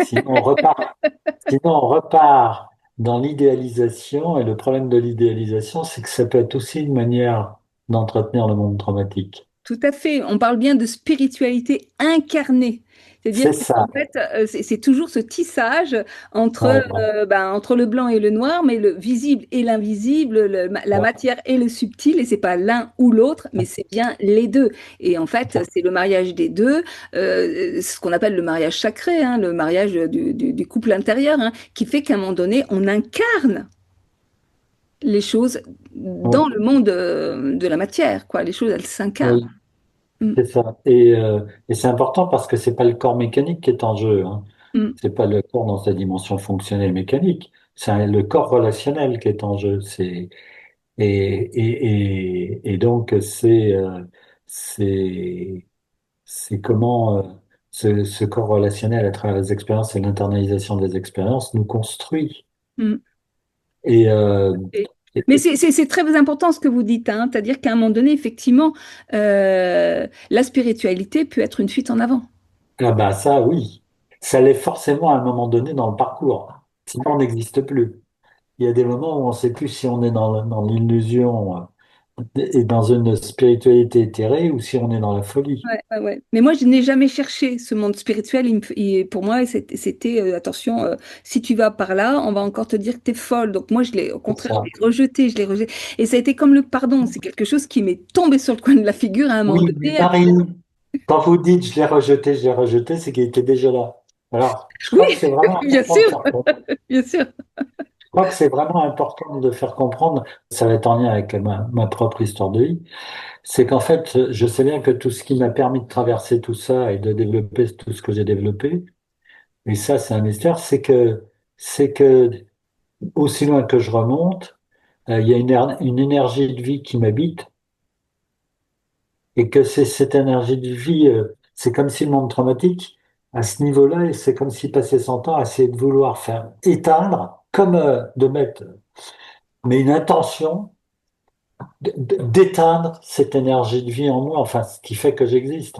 Speaker 1: Sinon, on repart dans l'idéalisation, et le problème de l'idéalisation, c'est que ça peut être aussi une manière d'entretenir le monde traumatique.
Speaker 2: Tout à fait. On parle bien de spiritualité incarnée. C'est-à-dire
Speaker 1: C'est
Speaker 2: que en
Speaker 1: ça.
Speaker 2: fait, c'est toujours ce tissage entre,
Speaker 1: Ouais, ouais,
Speaker 2: entre le blanc et le noir, mais le visible et l'invisible, la
Speaker 1: ouais.
Speaker 2: matière et le subtil, et c'est pas l'un ou l'autre, mais c'est bien les deux. Et en fait, c'est le mariage des deux, ce qu'on appelle le mariage sacré, hein, le mariage du couple intérieur, hein, qui fait qu'à un moment donné, on incarne les choses dans
Speaker 1: Oui,
Speaker 2: le monde de la matière, quoi. Les choses, elles s'incarnent.
Speaker 1: oui,
Speaker 2: Mm,
Speaker 1: c'est ça. Et c'est important parce que c'est pas le corps mécanique qui est en jeu, hein.
Speaker 2: mm.
Speaker 1: C'est pas le corps dans sa dimension fonctionnelle mécanique. C'est le corps relationnel qui est en jeu. Et donc c'est c'est comment ce corps relationnel à travers les expériences et l'internalisation des expériences nous construit.
Speaker 2: Mm.
Speaker 1: Et,
Speaker 2: Mais c'est très important ce que vous dites, hein. C'est-à-dire qu'à un moment donné, effectivement, la spiritualité peut être une fuite en avant.
Speaker 1: ah bah ça oui, ça l'est forcément à un moment donné dans le parcours. Sinon on n'existe plus. Il y a des moments où on ne sait plus si on est dans l'illusion et dans une spiritualité éthérée ou si on est dans la folie.
Speaker 2: Ouais, ouais, ouais. Mais moi, je n'ai jamais cherché ce monde spirituel. Pour moi, c'était, attention, si tu vas par là, on va encore te dire que tu es folle. Donc moi, au
Speaker 1: C'est
Speaker 2: contraire,
Speaker 1: ça.
Speaker 2: je l'ai rejeté, je l'ai rejeté. Et ça a été comme le pardon. C'est quelque chose qui m'est tombé sur le coin de la figure à un moment
Speaker 1: Oui, mais
Speaker 2: donné.
Speaker 1: Marie, quand vous dites je l'ai rejeté, c'est qu'il était déjà là. Alors, je crois que
Speaker 2: Oui,
Speaker 1: c'est vraiment
Speaker 2: bien
Speaker 1: important de
Speaker 2: sûr,
Speaker 1: faire comprendre.
Speaker 2: bien sûr.
Speaker 1: Je crois que c'est vraiment important de faire comprendre. Ça va être en lien avec ma propre histoire de vie. C'est qu'en fait, je sais bien que tout ce qui m'a permis de traverser tout ça et de développer tout ce que j'ai développé, et ça, c'est un mystère, c'est que aussi loin que je remonte, il y a une énergie de vie qui m'habite et que c'est cette énergie de vie, c'est comme si le monde traumatique, à ce niveau-là, et c'est comme s'il passait son temps à essayer de vouloir faire éteindre, comme de mettre, mais une intention d'éteindre cette énergie de vie en moi, enfin, ce qui fait que j'existe.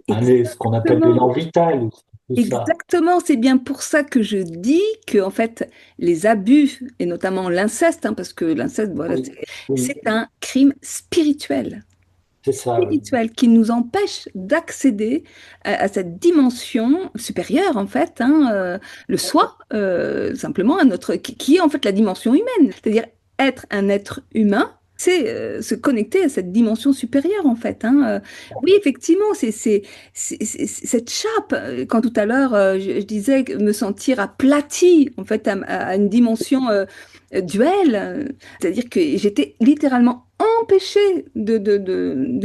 Speaker 1: Hein, ce qu'on appelle l'élan
Speaker 2: Exactement.
Speaker 1: vital, tout ça.
Speaker 2: Exactement, c'est bien pour ça que je dis que en fait les abus et notamment l'inceste, hein, parce que l'inceste, voilà,
Speaker 1: Oui, oui,
Speaker 2: c'est un crime spirituel,
Speaker 1: c'est ça, oui.
Speaker 2: spirituel qui nous empêche d'accéder à cette dimension supérieure en fait, hein, le soi, simplement à notre, qui est en fait la dimension humaine, c'est-à-dire être un être humain. C'est se connecter à cette dimension supérieure en fait, hein. Oui, effectivement, cette chape. Quand tout à l'heure je disais me sentir aplati en fait à une dimension duel, c'est-à-dire que j'étais littéralement empêchée de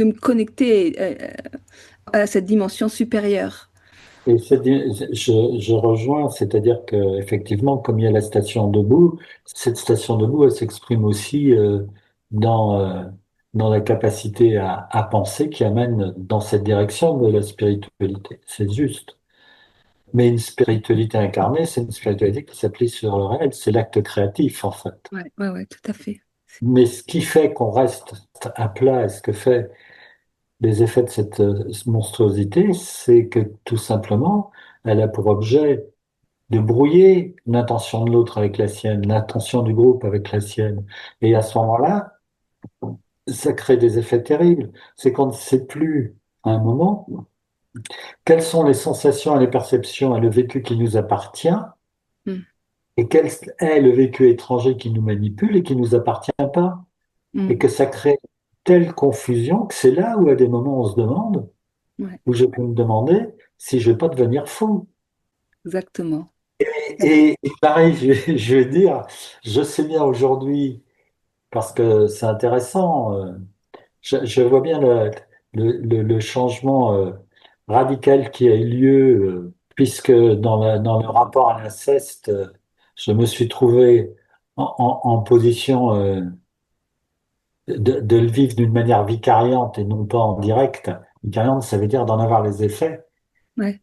Speaker 2: me connecter à cette dimension supérieure.
Speaker 1: Et je rejoins, c'est-à-dire que effectivement, comme il y a la station debout, cette station debout, elle s'exprime aussi dans la capacité à penser qui amène dans cette direction de la spiritualité. C'est juste. Mais une spiritualité incarnée, c'est une spiritualité qui s'appuie sur le réel, c'est l'acte créatif en fait.
Speaker 2: Ouais, ouais, ouais, tout à fait.
Speaker 1: Mais ce qui fait qu'on reste à plat, et ce que fait les effets de cette monstruosité, c'est que tout simplement, elle a pour objet de brouiller l'intention de l'autre avec la sienne, l'intention du groupe avec la sienne. Et à ce moment-là, ça crée des effets terribles. C'est qu'on ne sait plus à un moment quelles sont les sensations et les perceptions et le vécu qui nous appartient
Speaker 2: Mm,
Speaker 1: et quel est le vécu étranger qui nous manipule et qui nous appartient pas. Et
Speaker 2: mm,
Speaker 1: que ça crée telle confusion que c'est là où à des moments on se demande,
Speaker 2: ouais,
Speaker 1: où je peux me demander si je vais pas devenir fou.
Speaker 2: exactement.
Speaker 1: Et pareil, je vais dire, je sais bien aujourd'hui, parce que c'est intéressant, je vois bien le changement radical qui a eu lieu, puisque dans le rapport à l'inceste, je me suis trouvé en position de le vivre d'une manière vicariante et non pas en direct. Vicariante, ça veut dire d'en avoir les effets,
Speaker 2: Ouais,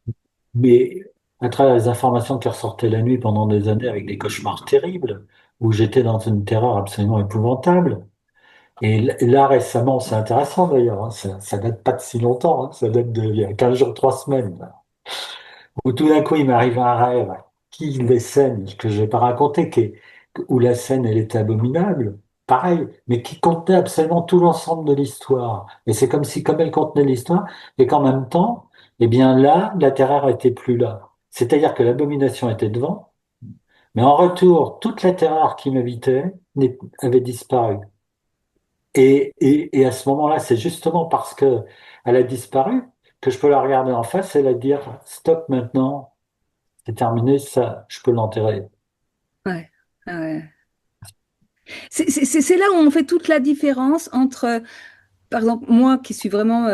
Speaker 1: mais à travers les informations qui ressortaient la nuit pendant des années avec des cauchemars terribles, où j'étais dans une terreur absolument épouvantable. Et là, récemment, c'est intéressant d'ailleurs, hein, ça date pas de si longtemps, hein, ça date de il y a 15 jours, 3 semaines, là, où tout d'un coup, il m'arrive un rêve, qui les scènes que je vais pas raconter, où la scène, elle était abominable, pareil, mais qui contenait absolument tout l'ensemble de l'histoire. Et c'est comme si, comme elle contenait l'histoire, et qu'en même temps, eh bien là, la terreur était plus là. C'est-à-dire que l'abomination était devant, mais en retour, toute la terreur qui m'habitait avait disparu. Et à ce moment-là, c'est justement parce que elle a disparu que je peux la regarder en face et la dire, stop maintenant, c'est terminé, ça, je peux l'enterrer.
Speaker 2: ouais, ouais. C'est là où on fait toute la différence entre, par exemple, moi qui suis vraiment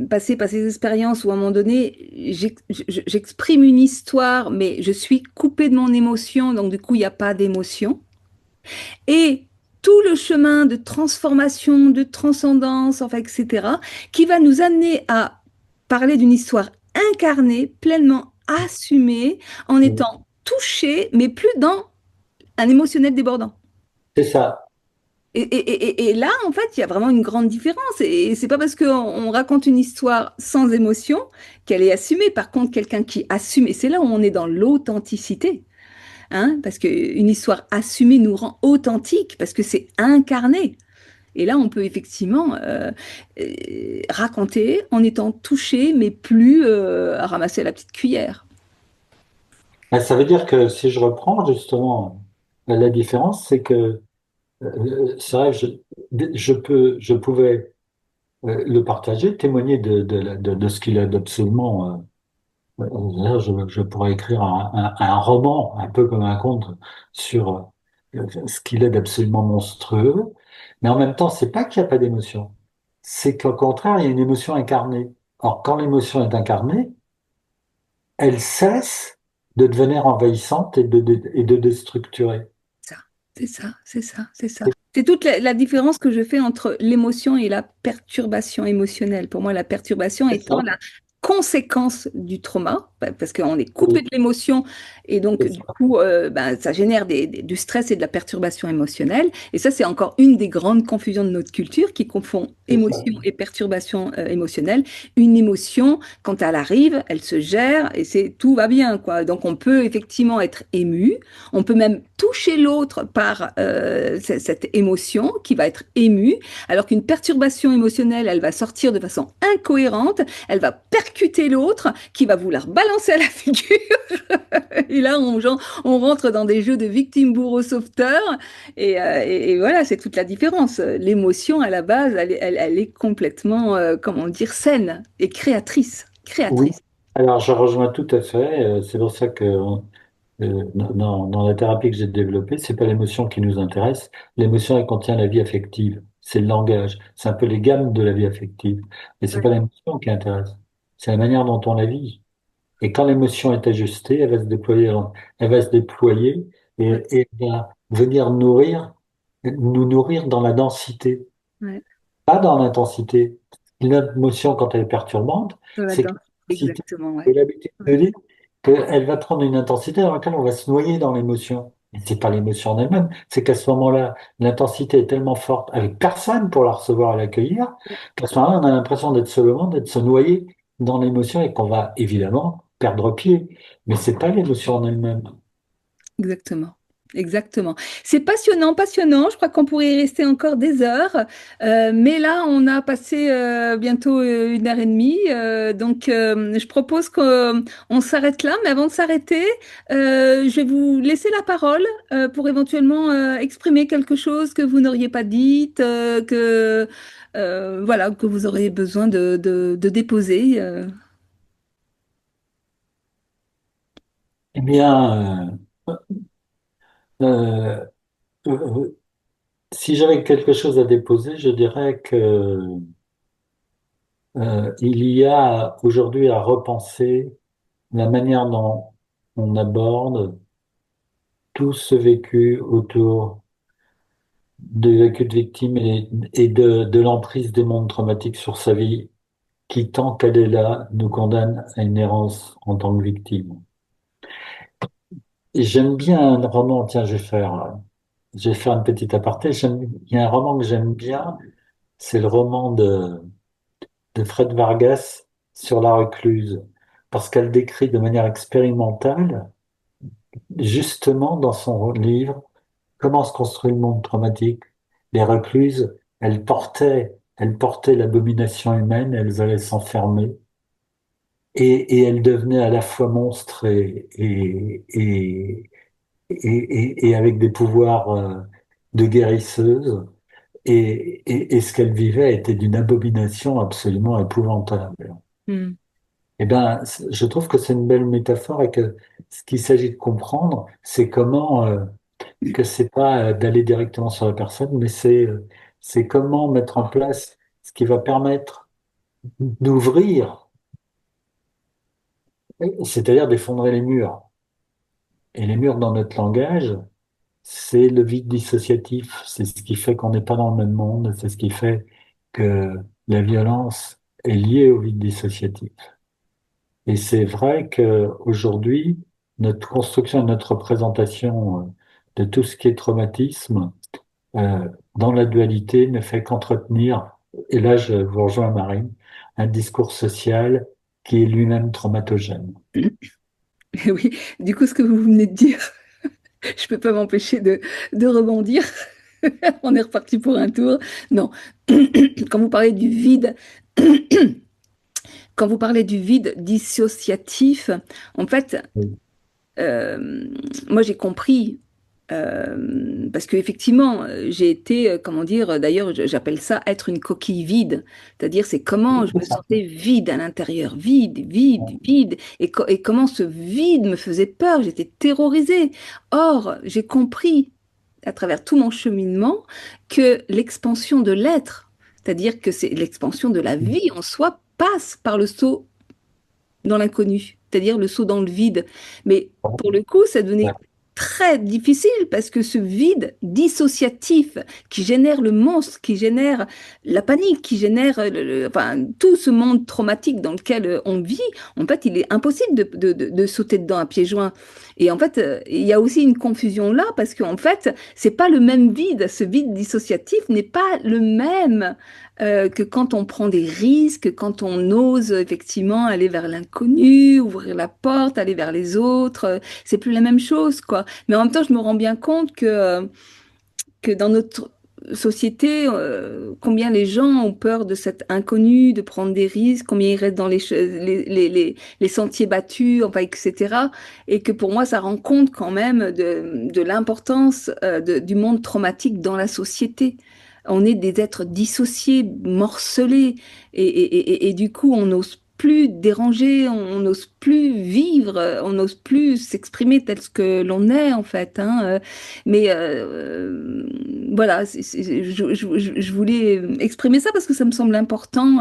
Speaker 2: passée par ces expériences où à un moment donné, j'exprime une histoire, mais je suis coupée de mon émotion, donc du coup, il n'y a pas d'émotion. Et tout le chemin de transformation, de transcendance, enfin, etc., qui va nous amener à parler d'une histoire incarnée, pleinement assumée, en étant touché, mais plus dans un émotionnel débordant.
Speaker 1: C'est ça.
Speaker 2: Et là, en fait, il y a vraiment une grande différence. Et c'est pas parce qu'on raconte une histoire sans émotion qu'elle est assumée. Par contre, quelqu'un qui assume, et c'est là où on est dans l'authenticité, hein, parce qu'une histoire assumée nous rend authentique, parce que c'est incarné. Et là, on peut effectivement raconter en étant touché, mais plus à ramasser à la petite cuillère.
Speaker 1: Ben, ça veut dire que si je reprends justement la différence, c'est que c'est vrai, je pouvais le partager, témoigner de ce qu'il a d'absolument Là, je pourrais écrire un roman, un peu comme un conte, sur ce qu'il est d'absolument monstrueux. Mais en même temps, c'est pas qu'il n'y a pas d'émotion. C'est qu'au contraire, il y a une émotion incarnée. Or, quand l'émotion est incarnée, elle cesse de devenir envahissante et de déstructurer.
Speaker 2: Ça, c'est ça, c'est ça, c'est ça. C'est toute la différence que je fais entre l'émotion et la perturbation émotionnelle. Pour moi, la perturbation
Speaker 1: C'est
Speaker 2: étant
Speaker 1: ça.
Speaker 2: la conséquence du trauma, parce qu'on est coupé
Speaker 1: Oui,
Speaker 2: de l'émotion et donc
Speaker 1: c'est
Speaker 2: du
Speaker 1: ça.
Speaker 2: coup, ça génère du stress et de la perturbation émotionnelle. Et ça, c'est encore une des grandes confusions de notre culture qui confond
Speaker 1: C'est ça.
Speaker 2: émotion et perturbation émotionnelle. Une émotion, quand elle arrive, elle se gère et c'est tout va bien, quoi. Donc on peut effectivement être ému. On peut même toucher l'autre par cette émotion qui va être émue, alors qu'une perturbation émotionnelle, elle va sortir de façon incohérente, elle va percuter l'autre qui va vouloir balancer à la figure. Et là, on rentre dans des jeux de victime, bourreau, sauveteur. Et voilà, c'est toute la différence. L'émotion, à la base, elle est complètement, comment dire, saine et créatrice.
Speaker 1: Oui.
Speaker 2: Créatrice.
Speaker 1: Alors, je rejoins tout à fait. C'est pour ça que dans la thérapie que j'ai développée, c'est pas l'émotion qui nous intéresse. L'émotion, elle contient la vie affective. C'est le langage. C'est un peu les gammes de la vie affective. Mais c'est pas
Speaker 2: Ouais,
Speaker 1: l'émotion qui intéresse. C'est la manière dont on la vit. Et quand l'émotion est ajustée, elle va se déployer
Speaker 2: ouais,
Speaker 1: et elle va venir nous nourrir dans la densité,
Speaker 2: ouais.
Speaker 1: pas dans l'intensité. L'émotion, quand elle est perturbante, c'est que
Speaker 2: Là-dedans.
Speaker 1: l'intensité,
Speaker 2: Exactement, ouais.
Speaker 1: j'ai l'habitude
Speaker 2: Ouais,
Speaker 1: de dire qu'elle va prendre une intensité dans laquelle on va se noyer dans l'émotion. Mais c'est pas l'émotion en elle-même, c'est qu'à ce moment-là, l'intensité est tellement forte, avec personne pour la recevoir et l'accueillir, qu'à ce moment-là, on a l'impression d'être seul au monde, d'être se noyer dans l'émotion et qu'on va évidemment perdre pied. Mais c'est pas l'émotion en elle-même.
Speaker 2: exactement. Exactement. C'est passionnant, passionnant. Je crois qu'on pourrait y rester encore des heures. Mais là, on a passé bientôt 1 heure et demie. Donc, je propose qu'on s'arrête là. Mais avant de s'arrêter, je vais vous laisser la parole pour éventuellement exprimer quelque chose que vous n'auriez pas dit, voilà, que vous auriez besoin de déposer.
Speaker 1: Eh bien, euh, euh, si j'avais quelque chose à déposer, je dirais que il y a aujourd'hui à repenser la manière dont on aborde tout ce vécu autour du vécu de victime et de l'emprise des mondes traumatiques sur sa vie, qui, tant qu'elle est là, nous condamne à une errance en tant que victime. Et j'aime bien un roman, tiens, je vais faire une petite aparté. Il y a un roman que j'aime bien, c'est le roman de Fred Vargas sur la recluse, parce qu'elle décrit de manière expérimentale, justement dans son livre, comment se construit le monde traumatique. Les recluses, elles portaient l'abomination humaine, elles allaient s'enfermer, et elles devenaient à la fois monstres et avec des pouvoirs de guérisseuses. Et ce qu'elles vivaient était d'une abomination absolument épouvantable.
Speaker 2: Hmm.
Speaker 1: Eh ben, je trouve que c'est une belle métaphore et que ce qu'il s'agit de comprendre, c'est comment que c'est pas d'aller directement sur la personne, mais c'est comment mettre en place ce qui va permettre d'ouvrir, c'est-à-dire d'effondrer les murs. Et les murs dans notre langage, c'est le vide dissociatif. C'est ce qui fait qu'on n'est pas dans le même monde. C'est ce qui fait que la violence est liée au vide dissociatif. Et c'est vrai qu'aujourd'hui, notre construction, notre représentation de tout ce qui est traumatisme, dans la dualité, ne fait qu'entretenir, et là je vous rejoins Marine, un discours social qui est lui-même traumatogène.
Speaker 2: Oui, du coup, ce que vous venez de dire, je peux pas m'empêcher de rebondir. On est reparti pour un tour. Non, quand vous parlez du vide, quand vous parlez du vide dissociatif, en fait,
Speaker 1: Oui.
Speaker 2: euh, moi j'ai compris. Parce qu'effectivement, j'ai été, comment dire, d'ailleurs, j'appelle ça être une coquille vide. C'est-à-dire, c'est comment je me sentais vide à l'intérieur, vide, vide, vide, et comment ce vide me faisait peur. J'étais terrorisée. Or, j'ai compris à travers tout mon cheminement que l'expansion de l'être, c'est-à-dire que c'est l'expansion de la vie en soi, passe par le saut dans l'inconnu, c'est-à-dire le saut dans le vide. Mais pour le coup, ça devenait très difficile parce que ce vide dissociatif qui génère le monstre, qui génère la panique, qui génère enfin, tout ce monde traumatique dans lequel on vit, en fait, il est impossible de sauter dedans à pieds joints. Et en fait, il y a aussi une confusion là parce qu'en fait, c'est pas le même vide. Ce vide dissociatif n'est pas le même que quand on prend des risques, quand on ose effectivement aller vers l'inconnu, ouvrir la porte, aller vers les autres, c'est plus la même chose, quoi. Mais en même temps, je me rends bien compte que dans notre société, combien les gens ont peur de cet inconnu, de prendre des risques, combien ils restent dans les sentiers battus, enfin, etc. Et que pour moi, ça rend compte quand même de l'importance du monde traumatique dans la société. On est des êtres dissociés, morcelés, et du coup, on n'ose plus déranger, on n'ose plus vivre, on n'ose plus s'exprimer tel que l'on est en fait, hein. Mais voilà, je voulais exprimer ça parce que ça me semble important.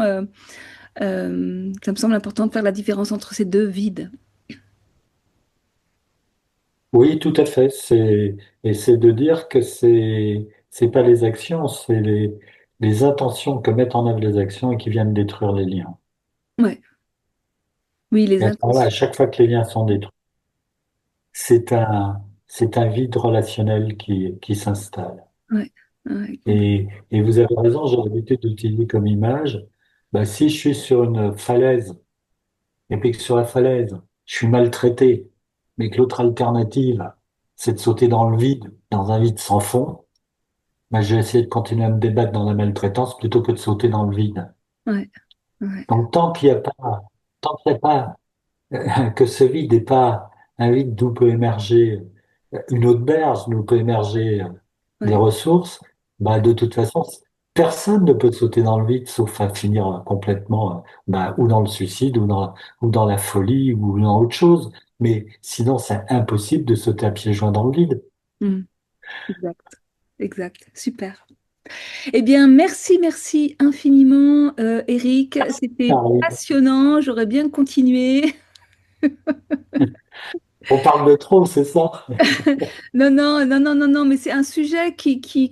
Speaker 2: Ça me semble important de faire la différence entre ces deux vides.
Speaker 1: Oui, tout à fait. Et c'est de dire que c'est pas les actions, c'est les intentions que mettent en œuvre les actions et qui viennent détruire les liens.
Speaker 2: Ouais, oui,
Speaker 1: Et
Speaker 2: les
Speaker 1: à ce moment-là, à
Speaker 2: intentions.
Speaker 1: chaque fois que les liens sont détruits, c'est c'est un vide relationnel qui s'installe.
Speaker 2: Ouais, ouais,
Speaker 1: Et vous avez raison, j'ai l'habitude d'utiliser comme image, bah, si je suis sur une falaise et puis que sur la falaise, je suis maltraité, mais que l'autre alternative, c'est de sauter dans le vide, dans un vide sans fond, bah, je vais essayer de continuer à me débattre dans la maltraitance plutôt que de sauter dans le vide.
Speaker 2: ouais, ouais,
Speaker 1: Donc tant qu'il n'y a pas, que ce vide n'est pas un vide d'où peut émerger une autre berge, d'où peut émerger des
Speaker 2: ouais.
Speaker 1: ressources, bah, de toute façon, personne ne peut sauter dans le vide sauf à finir complètement, bah, ou dans le suicide, ou dans la folie, ou dans autre chose. Mais sinon, c'est impossible de sauter à pieds joints dans le vide.
Speaker 2: Mm, exact, exact, super. Eh bien, merci, merci infiniment, Eric. C'était
Speaker 1: Pareil.
Speaker 2: passionnant. J'aurais bien continué.
Speaker 1: On parle de trop, c'est ça?
Speaker 2: Non, non, non, non, non, non, mais c'est un sujet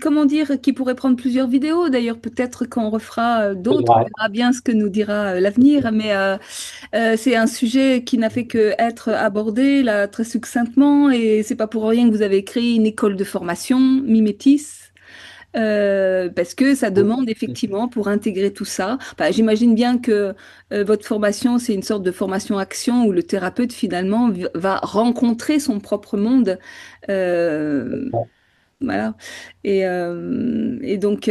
Speaker 2: comment dire, qui pourrait prendre plusieurs vidéos. D'ailleurs, peut-être qu'on refera
Speaker 1: C'est
Speaker 2: d'autres. On
Speaker 1: vrai.
Speaker 2: verra bien ce que nous dira l'avenir. Mais c'est un sujet qui n'a fait que être abordé là très succinctement. Et c'est pas pour rien que vous avez créé une école de formation, Mimétis. Parce que ça demande effectivement pour intégrer tout ça. Bah, j'imagine bien que votre formation, c'est une sorte de formation action où le thérapeute finalement va rencontrer son propre monde. Euh, voilà. Et donc,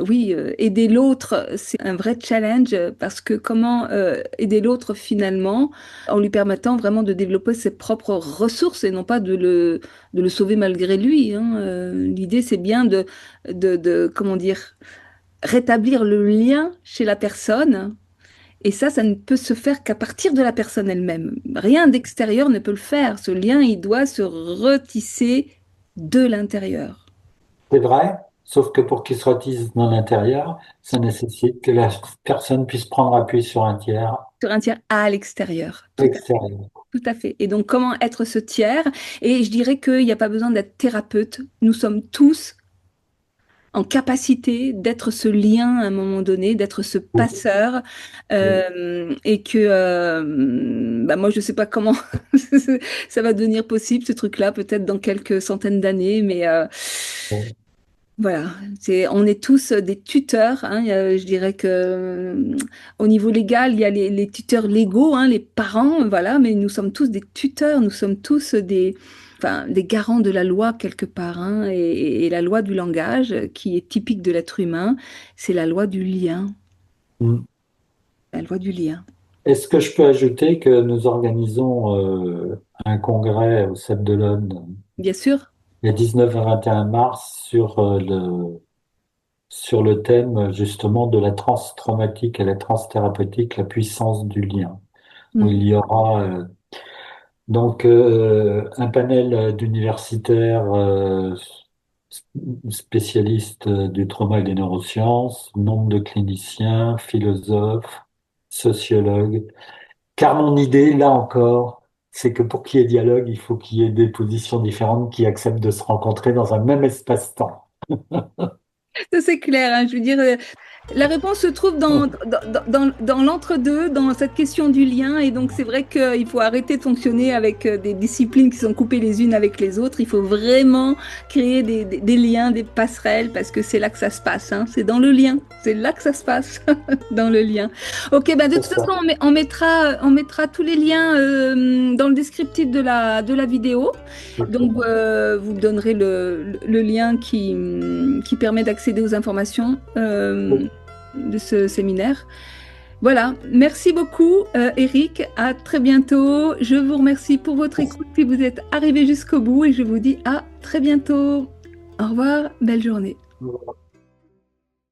Speaker 2: oui, aider l'autre, c'est un vrai challenge parce que comment aider l'autre finalement en lui permettant vraiment de développer ses propres ressources et non pas de le sauver malgré lui, hein. L'idée, c'est bien comment dire, rétablir le lien chez la personne. Et ça ne peut se faire qu'à partir de la personne elle-même. Rien d'extérieur ne peut le faire. Ce lien, il doit se retisser de l'intérieur.
Speaker 1: C'est vrai, sauf que pour qu'il se retisse dans l'intérieur, ça nécessite que la personne puisse prendre appui sur un tiers
Speaker 2: Sur un tiers à l'extérieur. Tout à fait.
Speaker 1: extérieur.
Speaker 2: Tout à fait. Et donc, comment être ce tiers? Et je dirais qu'il n'y a pas besoin d'être thérapeute. Nous sommes tous en capacité d'être ce lien à un moment donné, d'être ce
Speaker 1: Oui,
Speaker 2: passeur,
Speaker 1: oui,
Speaker 2: et que bah moi, je ne sais pas comment ça va devenir possible, ce truc-là, peut-être dans quelques centaines d'années, mais
Speaker 1: oui.
Speaker 2: voilà, on est tous des tuteurs, hein. Je dirais que au niveau légal, il y a les tuteurs légaux, hein, les parents, voilà, mais nous sommes tous des tuteurs, nous sommes tous enfin, des garants de la loi quelque part, hein, et la loi du langage, qui est typique de l'être humain, c'est la loi du lien,
Speaker 1: Mm.
Speaker 2: la loi du lien.
Speaker 1: Est-ce que je peux ajouter que nous organisons un congrès au CEP de l'Aude
Speaker 2: Bien sûr,
Speaker 1: les 19 et 21 mars sur le thème justement de la trans-traumatique et la trans-thérapeutique, la puissance du lien, où
Speaker 2: Mm.
Speaker 1: il y aura un panel d'universitaires spécialistes du trauma et des neurosciences, nombre de cliniciens, philosophes, sociologues. Car mon idée, là encore, c'est que pour qu'il y ait dialogue, il faut qu'il y ait des positions différentes qui acceptent de se rencontrer dans un même espace-temps.
Speaker 2: Ça, c'est clair, hein. Je veux dire, la réponse se trouve dans l'entre-deux, dans cette question du lien. Et donc, c'est vrai qu'il faut arrêter de fonctionner avec des disciplines qui sont coupées les unes avec les autres. Il faut vraiment créer des liens, des passerelles, parce que c'est là que ça se passe, hein. C'est dans le lien. C'est là que ça se passe, dans le lien. Ok, bah de
Speaker 1: C'est
Speaker 2: toute façon,
Speaker 1: ça.
Speaker 2: on mettra tous les liens dans le descriptif de la vidéo. Donc,
Speaker 1: Exactement.
Speaker 2: vous donnerez le lien qui permet d'accéder aux informations de ce séminaire. Voilà, merci beaucoup Eric, à très bientôt. Je vous remercie pour votre écoute si vous êtes arrivé jusqu'au bout et je vous dis à très bientôt. Au revoir, belle journée.
Speaker 1: Merci.